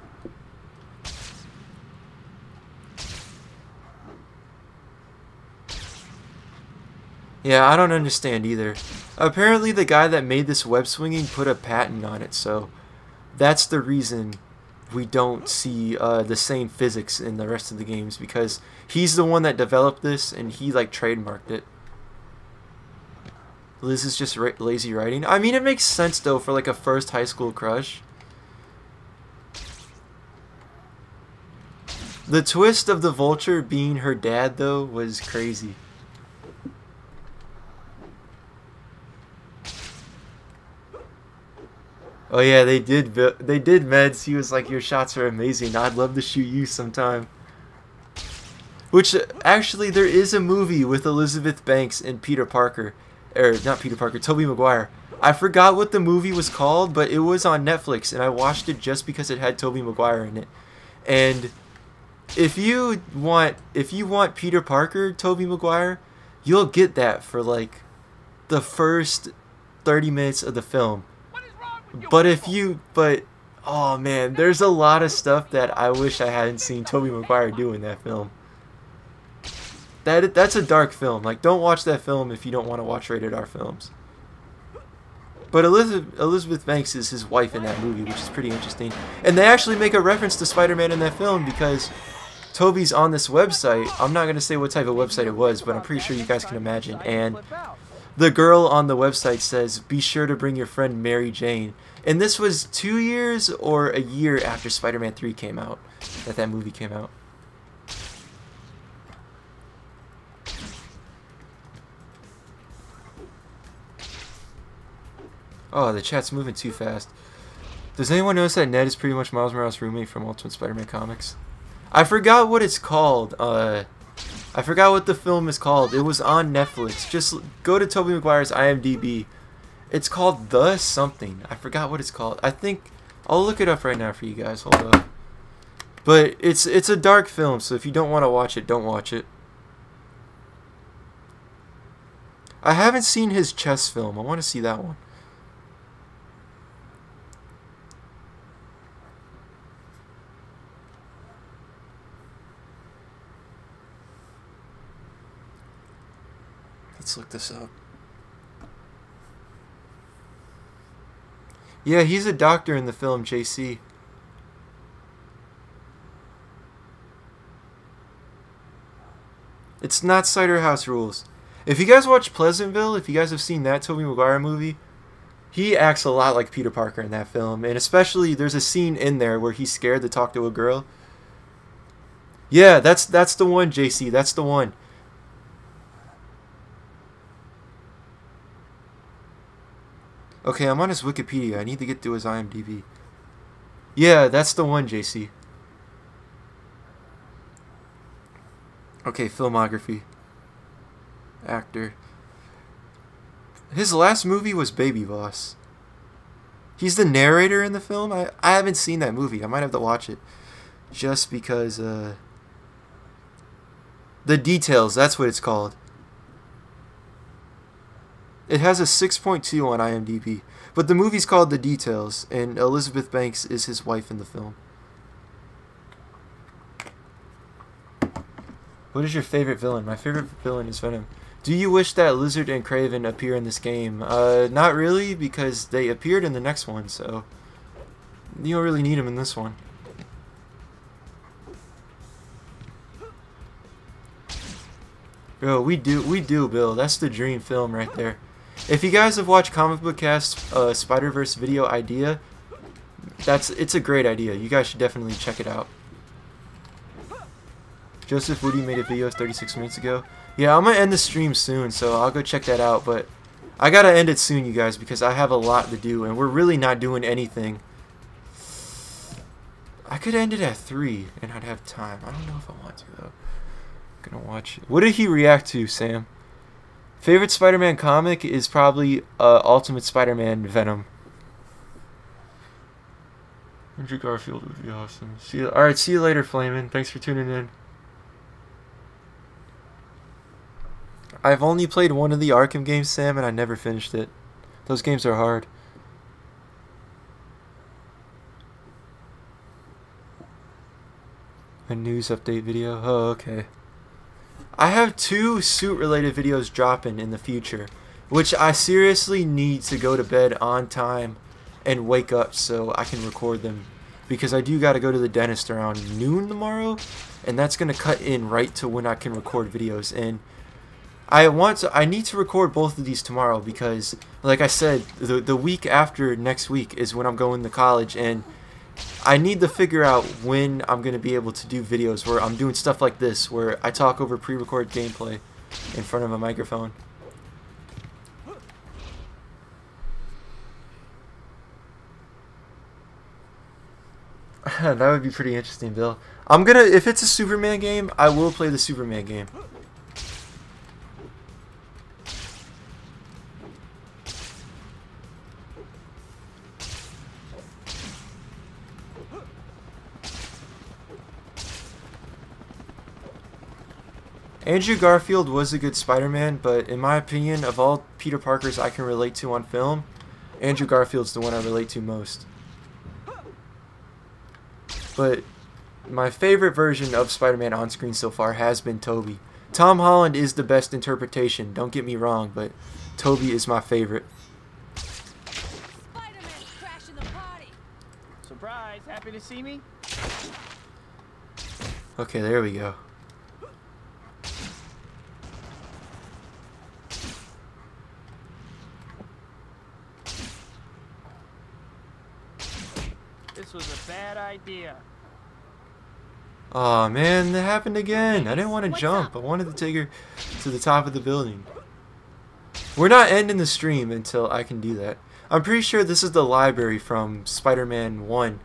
Yeah, I don't understand either. Apparently the guy that made this web swinging put a patent on it, so that's the reason we don't see the same physics in the rest of the games, because he's the one that developed this and he like trademarked it. Liz is just lazy writing. I mean, it makes sense though for like a first high school crush. The twist of the Vulture being her dad though was crazy. Oh yeah, they did meds. He was like, your shots are amazing. I'd love to shoot you sometime. Which, actually, there is a movie with Elizabeth Banks and Peter Parker. Or, not Peter Parker, Tobey Maguire. I forgot what the movie was called, but it was on Netflix, and I watched it just because it had Tobey Maguire in it. And if you want Peter Parker, Tobey Maguire, you'll get that for, like, the first 30 minutes of the film. But oh man, there's a lot of stuff that I wish I hadn't seen Tobey Maguire do in that film. That's a dark film. Like, don't watch that film if you don't want to watch rated R films. But Elizabeth Banks is his wife in that movie, which is pretty interesting. And they actually make a reference to Spider-Man in that film because Tobey's on this website. I'm not going to say what type of website it was, but I'm pretty sure you guys can imagine. And the girl on the website says, be sure to bring your friend Mary Jane. And this was 2 years or a year after Spider-Man 3 came out, that movie came out. Oh, the chat's moving too fast. Does anyone notice that Ned is pretty much Miles Morales' roommate from Ultimate Spider-Man comics? I forgot what it's called. I forgot what the film is called. It was on Netflix. Just go to Tobey Maguire's IMDb. It's called The Something. I forgot what it's called. I think I'll look it up right now for you guys. Hold up. But it's a dark film, so if you don't want to watch it, don't watch it. I haven't seen his chess film. I want to see that one. Let's look this up. Yeah, he's a doctor in the film, JC. It's not Cider House Rules. If you guys watch Pleasantville, if you guys have seen that Tobey Maguire movie, he acts a lot like Peter Parker in that film. And especially, there's a scene in there where he's scared to talk to a girl. Yeah, that's the one, JC. That's the one. Okay, I'm on his Wikipedia. I need to get to his IMDb. Yeah, that's the one, JC. Okay, filmography. actor. His last movie was Baby Boss. He's the narrator in the film. I haven't seen that movie. I might have to watch it. Just because, The Details, that's what it's called. It has a 6.2 on IMDb. But the movie's called The Details, and Elizabeth Banks is his wife in the film. What is your favorite villain? My favorite villain is Venom. Do you wish that Lizard and Kraven appear in this game? Not really, because they appeared in the next one, so you don't really need them in this one. Bro, we do, Bill. That's the dream film right there. If you guys have watched Comic Book Cast Spider-Verse video idea, it's a great idea. You guys should definitely check it out. Joseph Woody made a video 36 minutes ago. Yeah, I'm gonna end the stream soon, so I'll go check that out. But I gotta end it soon, you guys, because I have a lot to do, and we're really not doing anything. I could end it at 3, and I'd have time. I don't know if I want to though. I'm gonna watch it. What did he react to, Sam? Favorite Spider-Man comic is probably Ultimate Spider-Man Venom. Andrew Garfield would be awesome. Alright, see you later, Flamin'. Thanks for tuning in. I've only played one of the Arkham games, Sam, and I never finished it. Those games are hard. A news update video? Oh, okay. I have 2 suit-related videos dropping in the future, which I seriously need to go to bed on time and wake up so I can record them. Because I do gotta go to the dentist around noon tomorrow, and that's gonna cut in right to when I can record videos. And I need to record both of these tomorrow because, like I said, the week after next week is when I'm going to college, and I need to figure out when I'm going to be able to do videos where I'm doing stuff like this, where I talk over pre-recorded gameplay in front of a microphone. That would be pretty interesting, Bill. If it's a Superman game, I will play the Superman game. Andrew Garfield was a good Spider-Man, but in my opinion, of all Peter Parkers I can relate to on film, Andrew Garfield's the one I relate to most. But my favorite version of Spider-Man on screen so far has been Tobey. Tom Holland is the best interpretation, don't get me wrong, but Tobey is my favorite. Spider-Man's crashing the party. Surprise, happy to see me? Okay, there we go. This was a bad idea. Aw, man, that happened again. I didn't want to jump. I wanted to take her to the top of the building. We're not ending the stream until I can do that. I'm pretty sure this is the library from Spider-Man 1,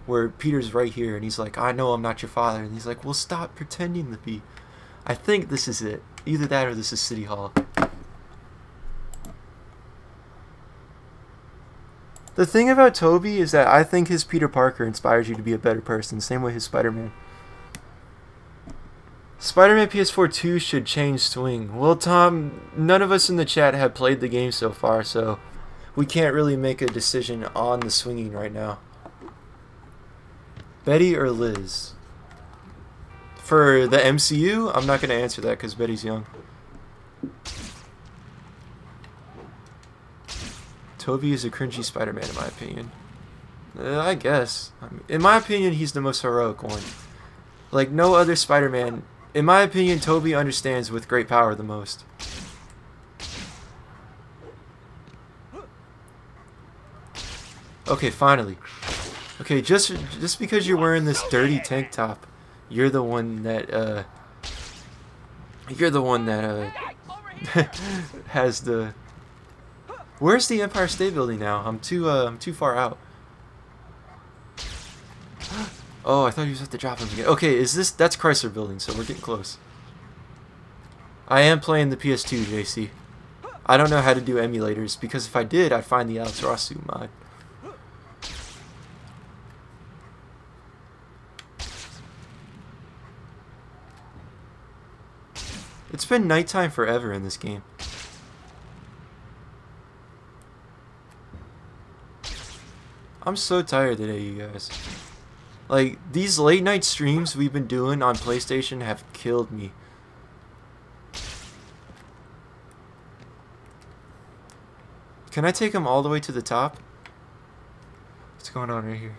where Peter's right here, and he's like, I know I'm not your father. And he's like, well, stop pretending to be. I think this is it. Either that or this is City Hall. The thing about Tobey is that I think his Peter Parker inspires you to be a better person, same way his Spider-Man. Spider-Man PS4 2 should change swing. Well, Tom, none of us in the chat have played the game so far, so we can't really make a decision on the swinging right now. Betty or Liz? For the MCU, I'm not going to answer that because Betty's young. Tobey is a cringy Spider-Man in my opinion. I guess. In my opinion, he's the most heroic one. Like no other Spider-Man. In my opinion, Tobey understands with great power the most. Okay, finally. Okay, just because you're wearing this dirty tank top, you're the one that has the. Where's the Empire State Building now? I'm too far out. Oh, I thought he was at the drop him again. Okay, that's Chrysler Building, so we're getting close. I am playing the PS2, JC. I don't know how to do emulators, because if I did, I'd find the Alex Ross suit mod. It's been nighttime forever in this game. I'm so tired today, you guys. Like, these late night streams we've been doing on PlayStation have killed me. Can I take him all the way to the top? What's going on right here?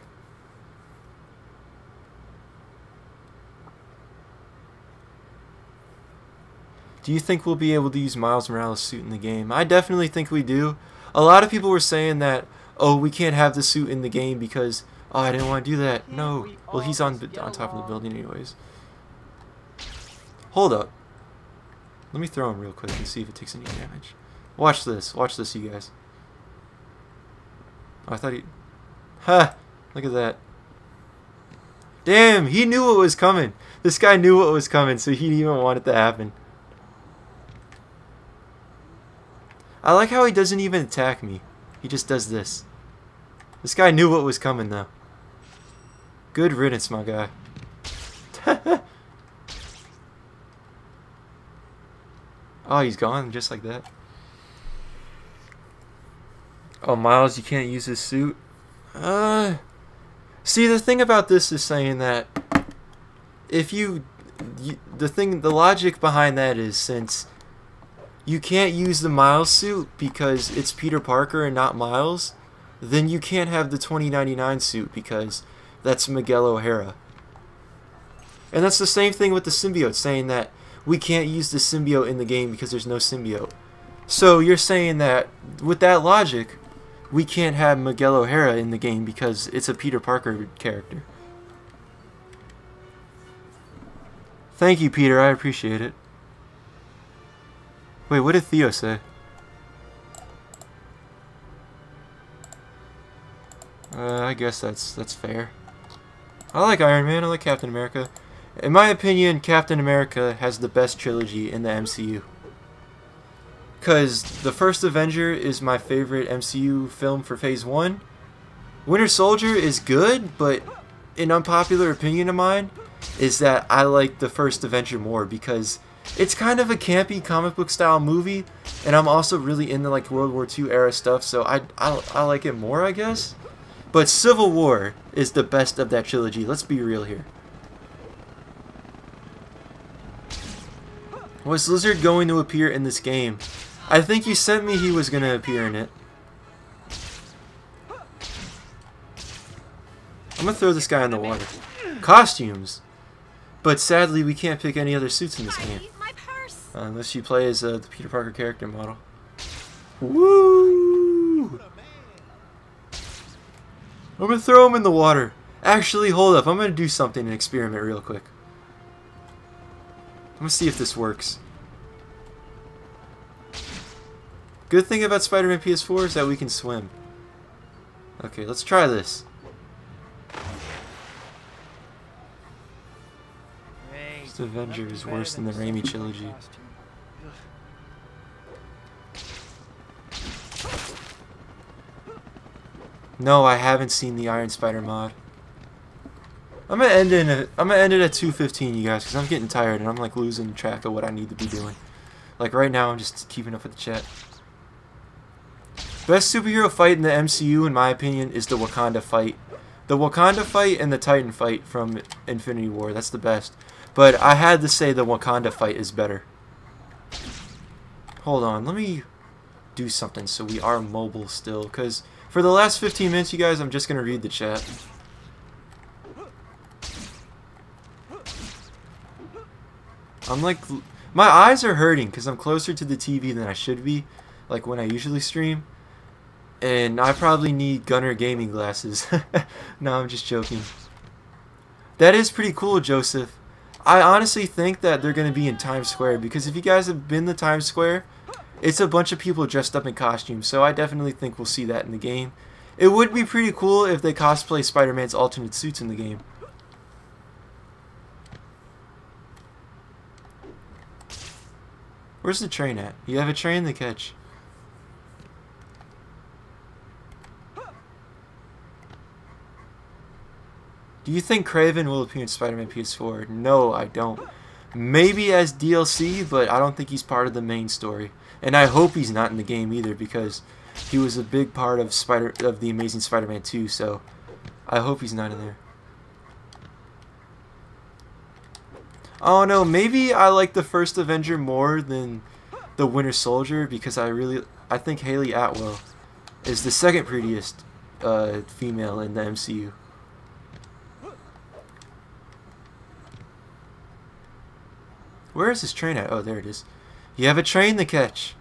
Do you think we'll be able to use Miles Morales' suit in the game? I definitely think we do. A lot of people were saying that, oh, we can't have the suit in the game because, oh, I didn't want to do that. No. Well, he's on top of the building anyways. Hold up. Let me throw him real quick and see if it takes any damage. Watch this. Watch this, you guys. Oh, I thought he... Ha! Look at that. Damn, he knew what was coming. This guy knew what was coming, so he didn't even want it to happen. I like how he doesn't even attack me. He just does this. This guy knew what was coming, though. Good riddance, my guy. Oh, he's gone just like that. Oh, Miles, you can't use his suit? See, the thing about this is saying that if the logic behind that is since you can't use the Miles suit because it's Peter Parker and not Miles, then you can't have the 2099 suit because that's Miguel O'Hara. And that's the same thing with the symbiote, saying that we can't use the symbiote in the game because there's no symbiote. So you're saying that with that logic, we can't have Miguel O'Hara in the game because it's a Peter Parker character. Thank you, Peter. I appreciate it. Wait, what did Theo say? I guess that's fair. I like Iron Man. I like Captain America. In my opinion, Captain America has the best trilogy in the MCU. Because the first Avenger is my favorite MCU film for Phase 1. Winter Soldier is good, but an unpopular opinion of mine is that I like the first Avenger more because it's kind of a campy comic book style movie, and I'm also really into like World War II era stuff, so I like it more, I guess. But Civil War is the best of that trilogy. Let's be real here. Was Lizard going to appear in this game? I think you sent me he was going to appear in it. I'm going to throw this guy in the water. Costumes! But sadly, we can't pick any other suits in this game. Unless you play as the Peter Parker character model. Woo! I'm going to throw him in the water. Actually, hold up. I'm going to do something, an experiment real quick. I'm going to see if this works. Good thing about Spider-Man PS4 is that we can swim. Okay, let's try this. This Avenger is worse than the Raimi trilogy. No, I haven't seen the Iron Spider mod. I'm gonna end it at 2:15, you guys, because I'm getting tired and I'm like losing track of what I need to be doing. Like right now, I'm just keeping up with the chat. Best superhero fight in the MCU, in my opinion, is the Wakanda fight. The Wakanda fight and the Titan fight from Infinity War. That's the best. But I had to say the Wakanda fight is better. Hold on, let me do something so we are mobile still, because for the last 15 minutes, you guys, I'm just gonna read the chat. I'm like, my eyes are hurting because I'm closer to the TV than I should be, like when I usually stream. And I probably need Gunner gaming glasses. No, I'm just joking. That is pretty cool, Joseph. I honestly think that they're going to be in Times Square, because if you guys have been to Times Square, it's a bunch of people dressed up in costumes, so I definitely think we'll see that in the game. It would be pretty cool if they cosplay Spider-Man's alternate suits in the game. Where's the train at? You have a train to catch. Do you think Kraven will appear in Spider-Man PS4? No, I don't. Maybe as DLC, but I don't think he's part of the main story. And I hope he's not in the game either, because he was a big part of the Amazing Spider-Man 2, so I hope he's not in there. Oh no, maybe I like the first Avenger more than the Winter Soldier, because I think Haley Atwell is the second prettiest female in the MCU. Where is this train at? Oh, there it is. You have a train to catch.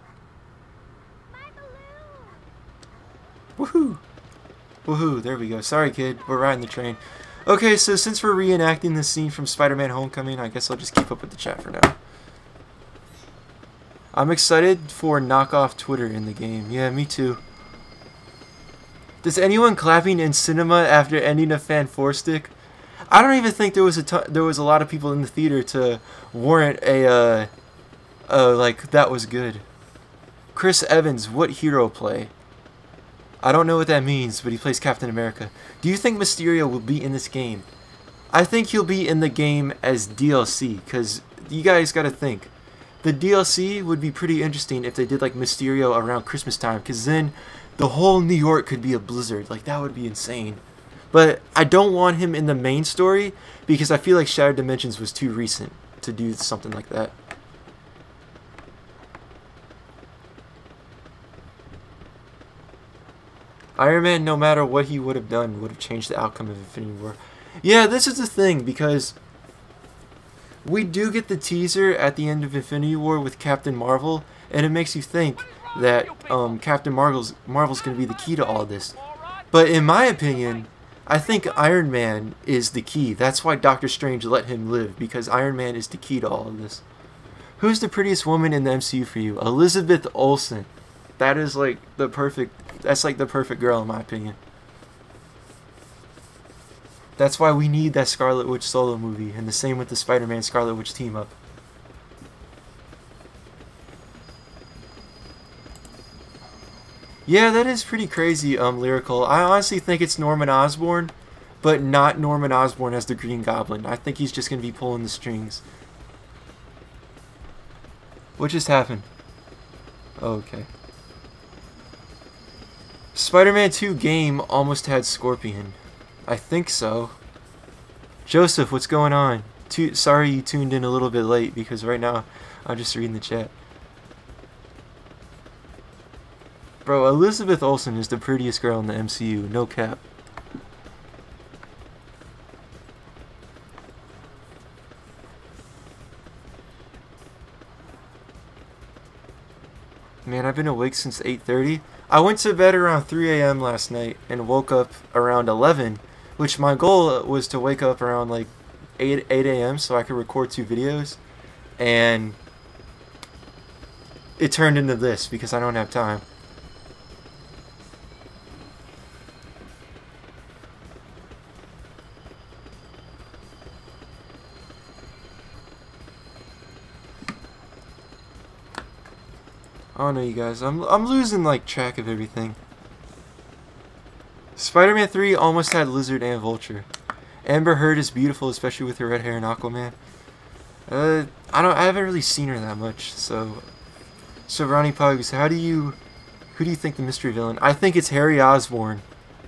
Woohoo! Woohoo, there we go. Sorry, kid. We're riding the train. Okay, so since we're reenacting the scene from Spider-Man Homecoming, I guess I'll just keep up with the chat for now. I'm excited for knockoff Twitter in the game. Yeah, me too. Does anyone clapping in cinema after ending a fan 4-stick? I don't even think there was a lot of people in the theater to warrant a like that was good. Chris Evans, what hero play? I don't know what that means, but he plays Captain America. Do you think Mysterio will be in this game? I think he'll be in the game as DLC, because you guys got to think. The DLC would be pretty interesting if they did like Mysterio around Christmas time, because then the whole New York could be a blizzard. Like, that would be insane. But I don't want him in the main story, because I feel like Shattered Dimensions was too recent to do something like that. Iron Man, no matter what he would have done, would have changed the outcome of Infinity War. Yeah, this is the thing, because we do get the teaser at the end of Infinity War with Captain Marvel, and it makes you think that Captain Marvel's going to be the key to all this. But in my opinion, I think Iron Man is the key. That's why Doctor Strange let him live, because Iron Man is the key to all of this. Who's the prettiest woman in the MCU for you? Elizabeth Olsen. That is like the perfect, that's like the perfect girl in my opinion. That's why we need that Scarlet Witch solo movie, and the same with the Spider-Man Scarlet Witch team up. Yeah, that is pretty crazy, Lyrical. I honestly think it's Norman Osborn, but not Norman Osborn as the Green Goblin. I think he's just going to be pulling the strings. What just happened? Oh, okay. Spider-Man 2 game almost had Scorpion. I think so. Joseph, what's going on? Sorry you tuned in a little bit late, because right now I'm just reading the chat. Bro, Elizabeth Olsen is the prettiest girl in the MCU, no cap. Man, I've been awake since 8:30. I went to bed around 3 AM last night and woke up around 11, which my goal was to wake up around like 8 AM so I could record 2 videos, and it turned into this because I don't have time. I don't know, you guys. I'm losing like track of everything. Spider-Man 3 almost had Lizard and Vulture. Amber Heard is beautiful, especially with her red hair in Aquaman. I haven't really seen her that much. So Ronnie Pugs, who do you think the mystery villain? I think it's Harry Osborn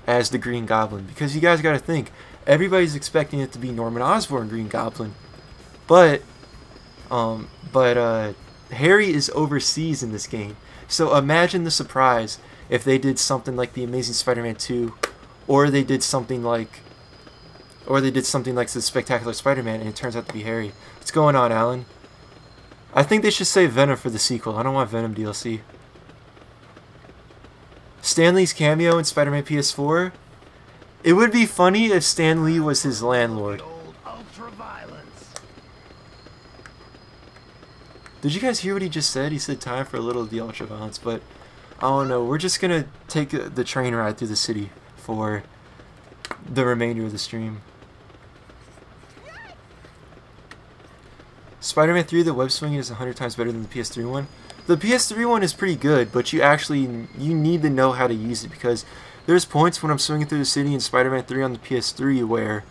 as the Green Goblin, because you guys got to think, everybody's expecting it to be Norman Osborn Green Goblin, but Harry is overseas in this game, so imagine the surprise if they did something like the Amazing Spider-Man 2, or they did something like the Spectacular Spider-Man, and it turns out to be Harry. What's going on, Alan? I think they should save Venom for the sequel. I don't want Venom DLC. Stan Lee's cameo in Spider-Man PS4. It would be funny if Stan Lee was his landlord. Did you guys hear what he just said? He said time for a little of the ultraviolence, but I don't know. We're just gonna take the train ride through the city for the remainder of the stream. Spider-Man 3, the web swinging is 100 times better than the PS3 one. The PS3 one is pretty good, but you need to know how to use it, because there's points when I'm swinging through the city in Spider-Man 3 on the PS3 where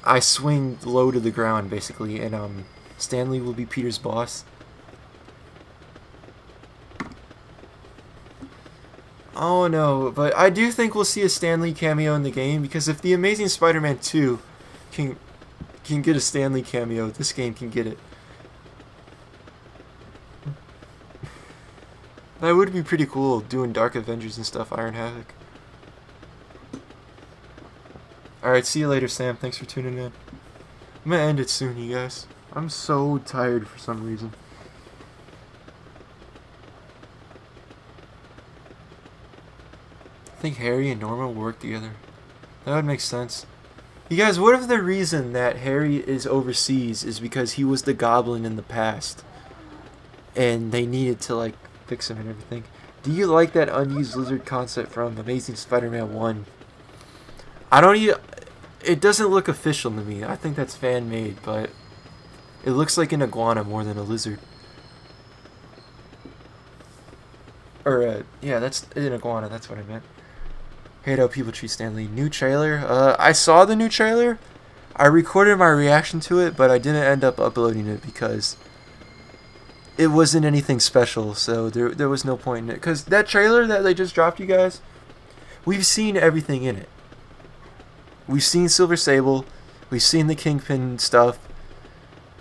I swing low to the ground, basically, and Stanley will be Peter's boss. Oh no, but I do think we'll see a Stanley cameo in the game, because if the Amazing Spider-Man 2 can get a Stanley cameo, this game can get it. That would be pretty cool, doing Dark Avengers and stuff, Iron Havoc. Alright, see you later, Sam. Thanks for tuning in. I'm gonna end it soon, you guys. I'm so tired for some reason. I think Harry and Norma will work together. That would make sense. You guys, what if the reason that Harry is overseas is because he was the Goblin in the past, and they needed to, like, fix him and everything? Do you like that unused lizard concept from Amazing Spider-Man 1? It doesn't look official to me. I think that's fan-made, but it looks like an iguana more than a lizard. Or, yeah, that's an iguana, that's what I meant. Hate how people treat Stanley. New trailer? I saw the new trailer. I recorded my reaction to it, but I didn't end up uploading it because it wasn't anything special, so there was no point in it. Because that trailer that they just dropped, you guys, we've seen everything in it. We've seen Silver Sable. We've seen the Kingpin stuff.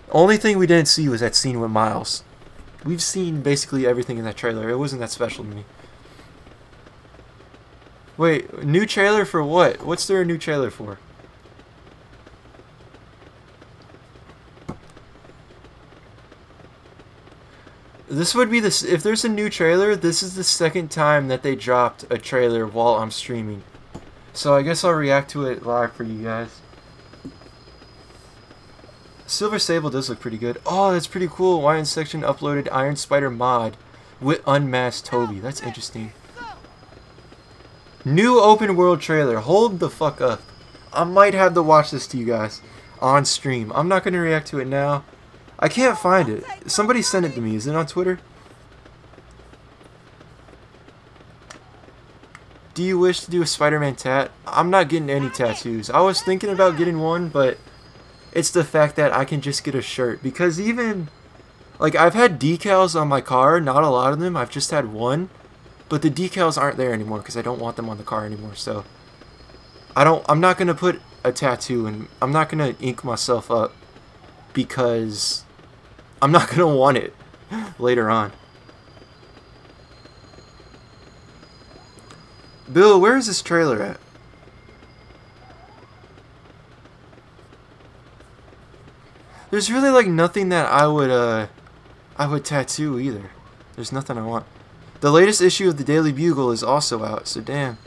Only thing we didn't see was that scene with Miles. We've seen basically everything in that trailer. It wasn't that special to me. Wait, new trailer for what? What's there a new trailer for? This would be this. If there's a new trailer, this is the second time that they dropped a trailer while I'm streaming. So I guess I'll react to it live for you guys. Silver Sable does look pretty good. Oh, that's pretty cool. Wine Section uploaded Iron Spider mod with unmasked Toby. That's interesting. New open world trailer. Hold the fuck up. I might have to watch this to you guys on stream. I'm not going to react to it now. I can't find it. Somebody sent it to me. Is it on Twitter? Do you wish to do a Spider-Man tat? I'm not getting any tattoos. I was thinking about getting one, but it's the fact that I can just get a shirt. Because even, like, I've had decals on my car. Not a lot of them. I've just had one. But the decals aren't there anymore because I don't want them on the car anymore. So I'm not going to put a tattoo, and I'm not going to ink myself up because I'm not going to want it later on. Bill, where is this trailer at? There's really like nothing that I would tattoo either. There's nothing I want. The latest issue of the Daily Bugle is also out, so damn.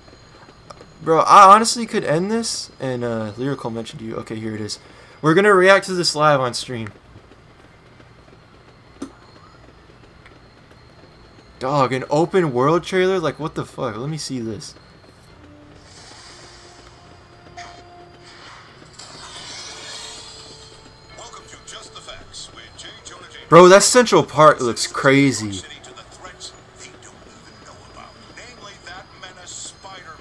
Bro, I honestly could end this, and Lyrical mentioned you. Okay, here it is. We're gonna react to this live on stream. Dog, an open world trailer? Like, what the fuck? Let me see this. Bro, that Central Park looks crazy.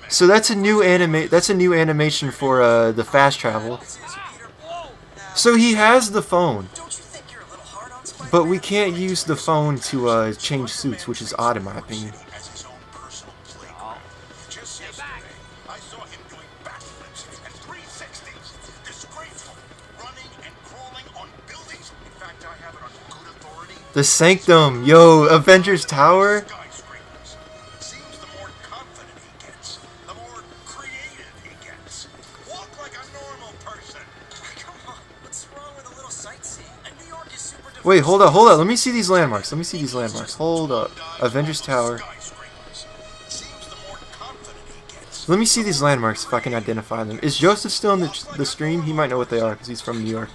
So that's a new animation for the fast travel. So he has the phone, but we can't use the phone to change suits, which is odd in my opinion. The Sanctum, yo, Avengers Tower. Wait, hold up. Let me see these landmarks. Hold up. Avengers Tower. Let me see these landmarks if I can identify them. Is Joseph still in the stream? He might know what they are because he's from New York.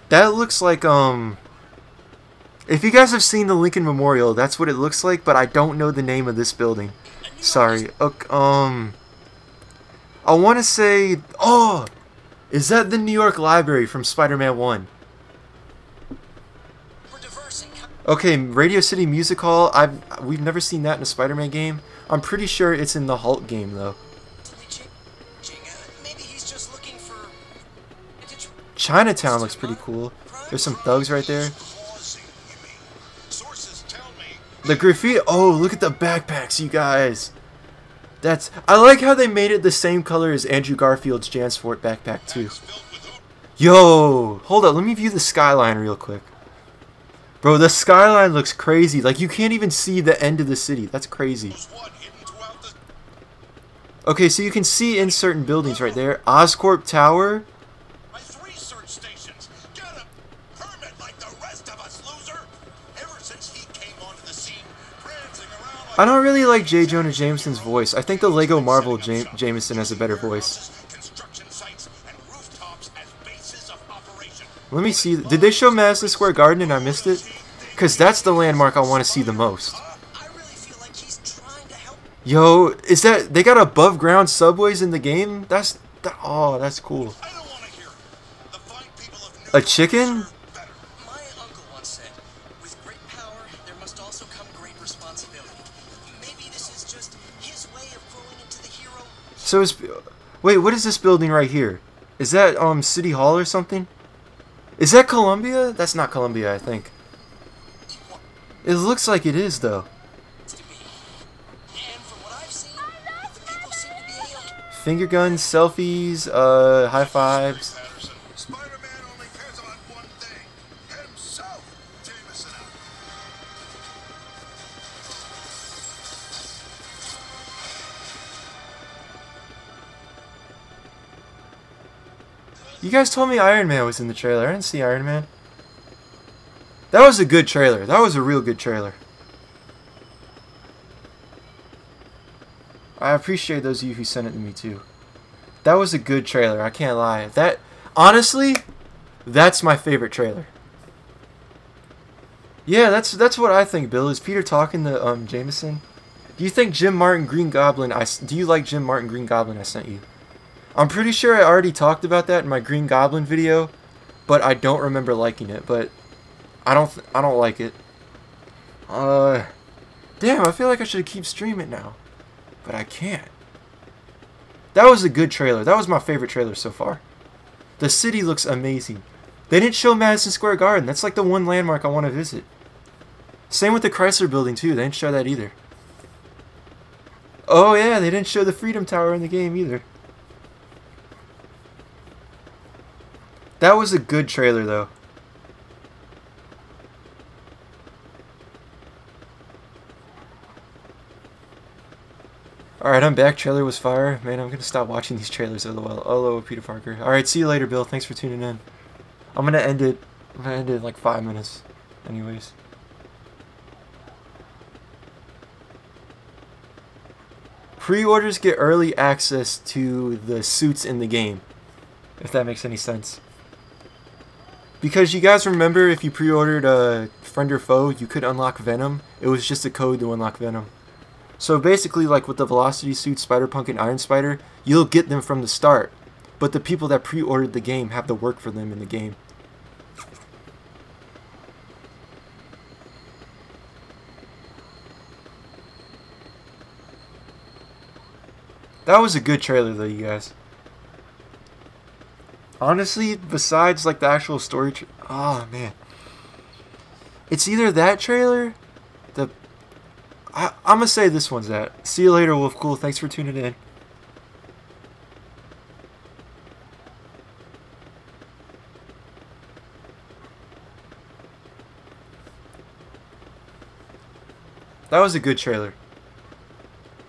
That looks like, if you guys have seen the Lincoln Memorial, that's what it looks like, but I don't know the name of this building. Sorry. I want to say, oh! Is that the New York Library from Spider-Man 1? Okay, Radio City Music Hall. We've never seen that in a Spider-Man game. I'm pretty sure it's in the Hulk game though. Chinatown looks pretty cool. There's some thugs right there. The graffiti. Oh, look at the backpacks, you guys. I like how they made it the same color as Andrew Garfield's Jansport backpack too. Yo, hold up. Let me view the skyline real quick. Bro, the skyline looks crazy. Like, you can't even see the end of the city. That's crazy. Okay, so you can see in certain buildings right there. Oscorp Tower. I don't really like J. Jonah Jameson's voice. I think the Lego Marvel Jameson has a better voice. Let me see. Did they show Madison Square Garden and I missed it? Because that's the landmark I want to see the most. Yo, is that... They got above ground subways in the game? Oh, that's cool. A chicken? So wait, what is this building right here? Is that City Hall or something? Is that Columbia? That's not Columbia, I think. It looks like it is though. Finger guns, selfies, high fives. You guys told me Iron Man was in the trailer. I didn't see Iron Man. That was a good trailer. That was a real good trailer. I appreciate those of you who sent it to me too. That was a good trailer. I can't lie. Honestly, that's my favorite trailer. Yeah, that's what I think, Bill. Is Peter talking to Jameson? Do you think Jim Martin Green Goblin? Do you like Jim Martin Green Goblin I sent you? I'm pretty sure I already talked about that in my Green Goblin video, but I don't remember liking it. But I don't like it. Damn, I feel like I should keep streaming now, but I can't. That was a good trailer. That was my favorite trailer so far. The city looks amazing. They didn't show Madison Square Garden. That's like the one landmark I want to visit. Same with the Chrysler Building too. They didn't show that either. Oh yeah, they didn't show the Freedom Tower in the game either. That was a good trailer, though. Alright, I'm back. Trailer was fire. Man, I'm gonna stop watching these trailers, lol. Hello, Peter Parker. Alright, see you later, Bill. Thanks for tuning in. I'm gonna end it in like 5 minutes. Anyways. Pre-orders get early access to the suits in the game. If that makes any sense. Because you guys remember, if you pre-ordered Friend or Foe, you could unlock Venom. It was just a code to unlock Venom. So basically, like with the Velocity suits, Spider-Punk and Iron Spider, you'll get them from the start. But the people that pre-ordered the game have to work for them in the game. That was a good trailer though, you guys. Honestly, besides like the actual story, oh man, it's either that trailer, I'm gonna say this one's that. See you later, Wolf Cool. Thanks for tuning in. That was a good trailer.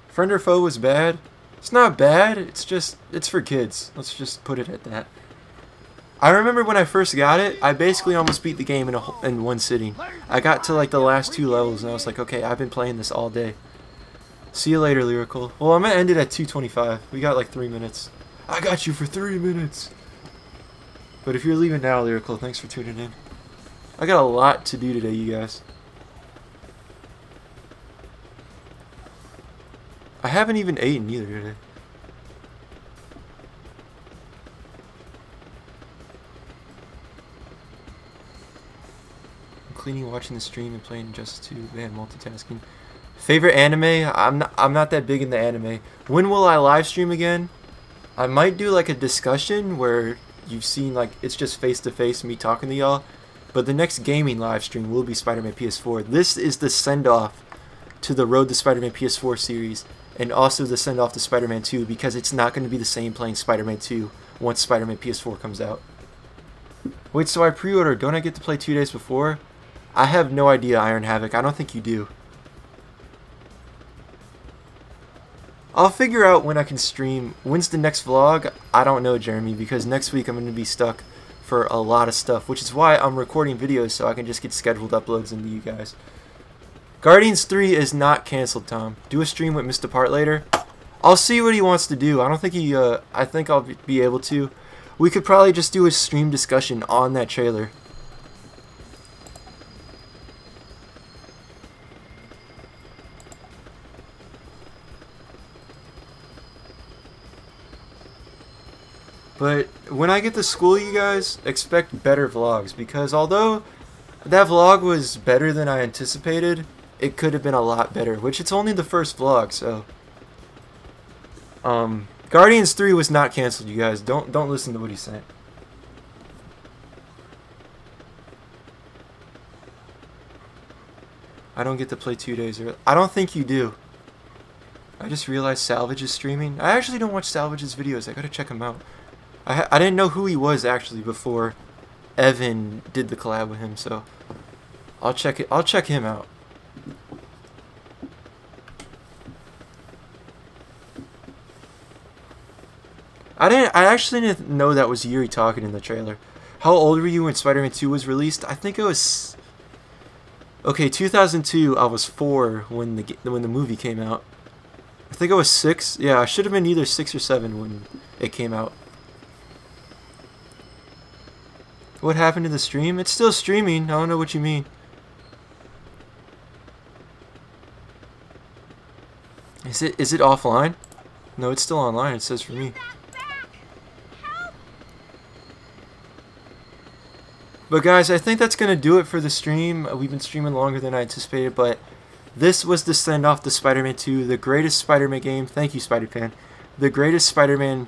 Friend or Foe was bad. It's not bad. It's for kids. Let's just put it at that. I remember when I first got it, I basically almost beat the game in one sitting. I got to like the last 2 levels and I was like, okay, I've been playing this all day. See you later, Lyrical. Well, I'm going to end it at 2:25. We got like 3 minutes. I got you for 3 minutes. But if you're leaving now, Lyrical, thanks for tuning in. I got a lot to do today, you guys. I haven't even eaten either today. cleaning, watching the stream, and playing Injustice 2. Man, multitasking. Favorite anime? I'm not that big in the anime. When will I live stream again? I might do like a discussion where you've seen like it's just face to face me talking to y'all. But the next gaming live stream will be Spider-Man PS4. This is the send off to the Road to Spider-Man PS4 series, and also the send off to Spider-Man 2, because it's not going to be the same playing Spider-Man 2 once Spider-Man PS4 comes out. Wait, so I pre-order, don't I get to play 2 days before? I have no idea, Iron Havoc. I don't think you do. I'll figure out when I can stream. When's the next vlog? I don't know, Jeremy, because next week I'm going to be stuck for a lot of stuff, which is why I'm recording videos so I can just get scheduled uploads into you guys. Guardians 3 is not canceled, Tom. Do a stream with Mr. Part later. I'll see what he wants to do. I don't think he, I think I'll be able to. We could probably just do a stream discussion on that trailer. But when I get to school, you guys, expect better vlogs, because although that vlog was better than I anticipated, it could have been a lot better, which it's only the first vlog, so Guardians 3 was not canceled, you guys. Don't listen to what he's saying. I don't get to play 2 days early. I don't think you do. I just realized Salvage is streaming. I actually don't watch Salvage's videos. I gotta check him out. I didn't know who he was actually before Evan did the collab with him, so I'll check him out. I actually didn't know that was Yuri talking in the trailer. How old were you when Spider-Man 2 was released? I think it was, okay, 2002. I was 4 when the movie came out. I think I was 6. Yeah, I should have been either 6 or 7 when it came out. What happened to the stream? It's still streaming. I don't know what you mean. Is it offline? No, it's still online. It says for me. But guys, I think that's going to do it for the stream. We've been streaming longer than I anticipated, but this was the send off to Spider-Man 2, the greatest Spider-Man game. Thank you, Spider-Pan. The greatest Spider-Man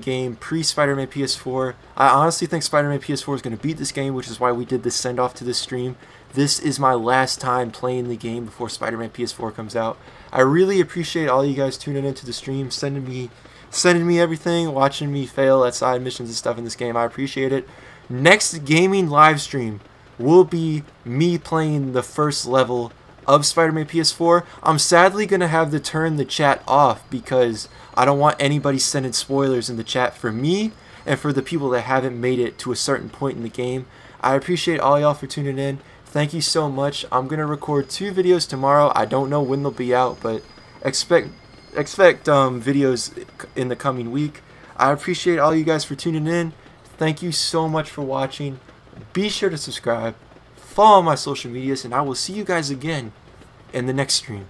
game pre-Spider-Man PS4. I honestly think Spider-Man PS4 is going to beat this game, which is why we did this send off to this stream. This is my last time playing the game before Spider-Man PS4 comes out. I really appreciate all you guys tuning into the stream, sending me everything, watching me fail at side missions and stuff in this game. I appreciate it. Next gaming live stream will be me playing the first level of Spider-Man PS4. I'm sadly going to have to turn the chat off because I don't want anybody sending spoilers in the chat for me and for the people that haven't made it to a certain point in the game. I appreciate all y'all for tuning in. Thank you so much. I'm going to record 2 videos tomorrow. I don't know when they'll be out, but expect videos in the coming week. I appreciate all you guys for tuning in. Thank you so much for watching. Be sure to subscribe, follow my social medias, and I will see you guys again in the next stream.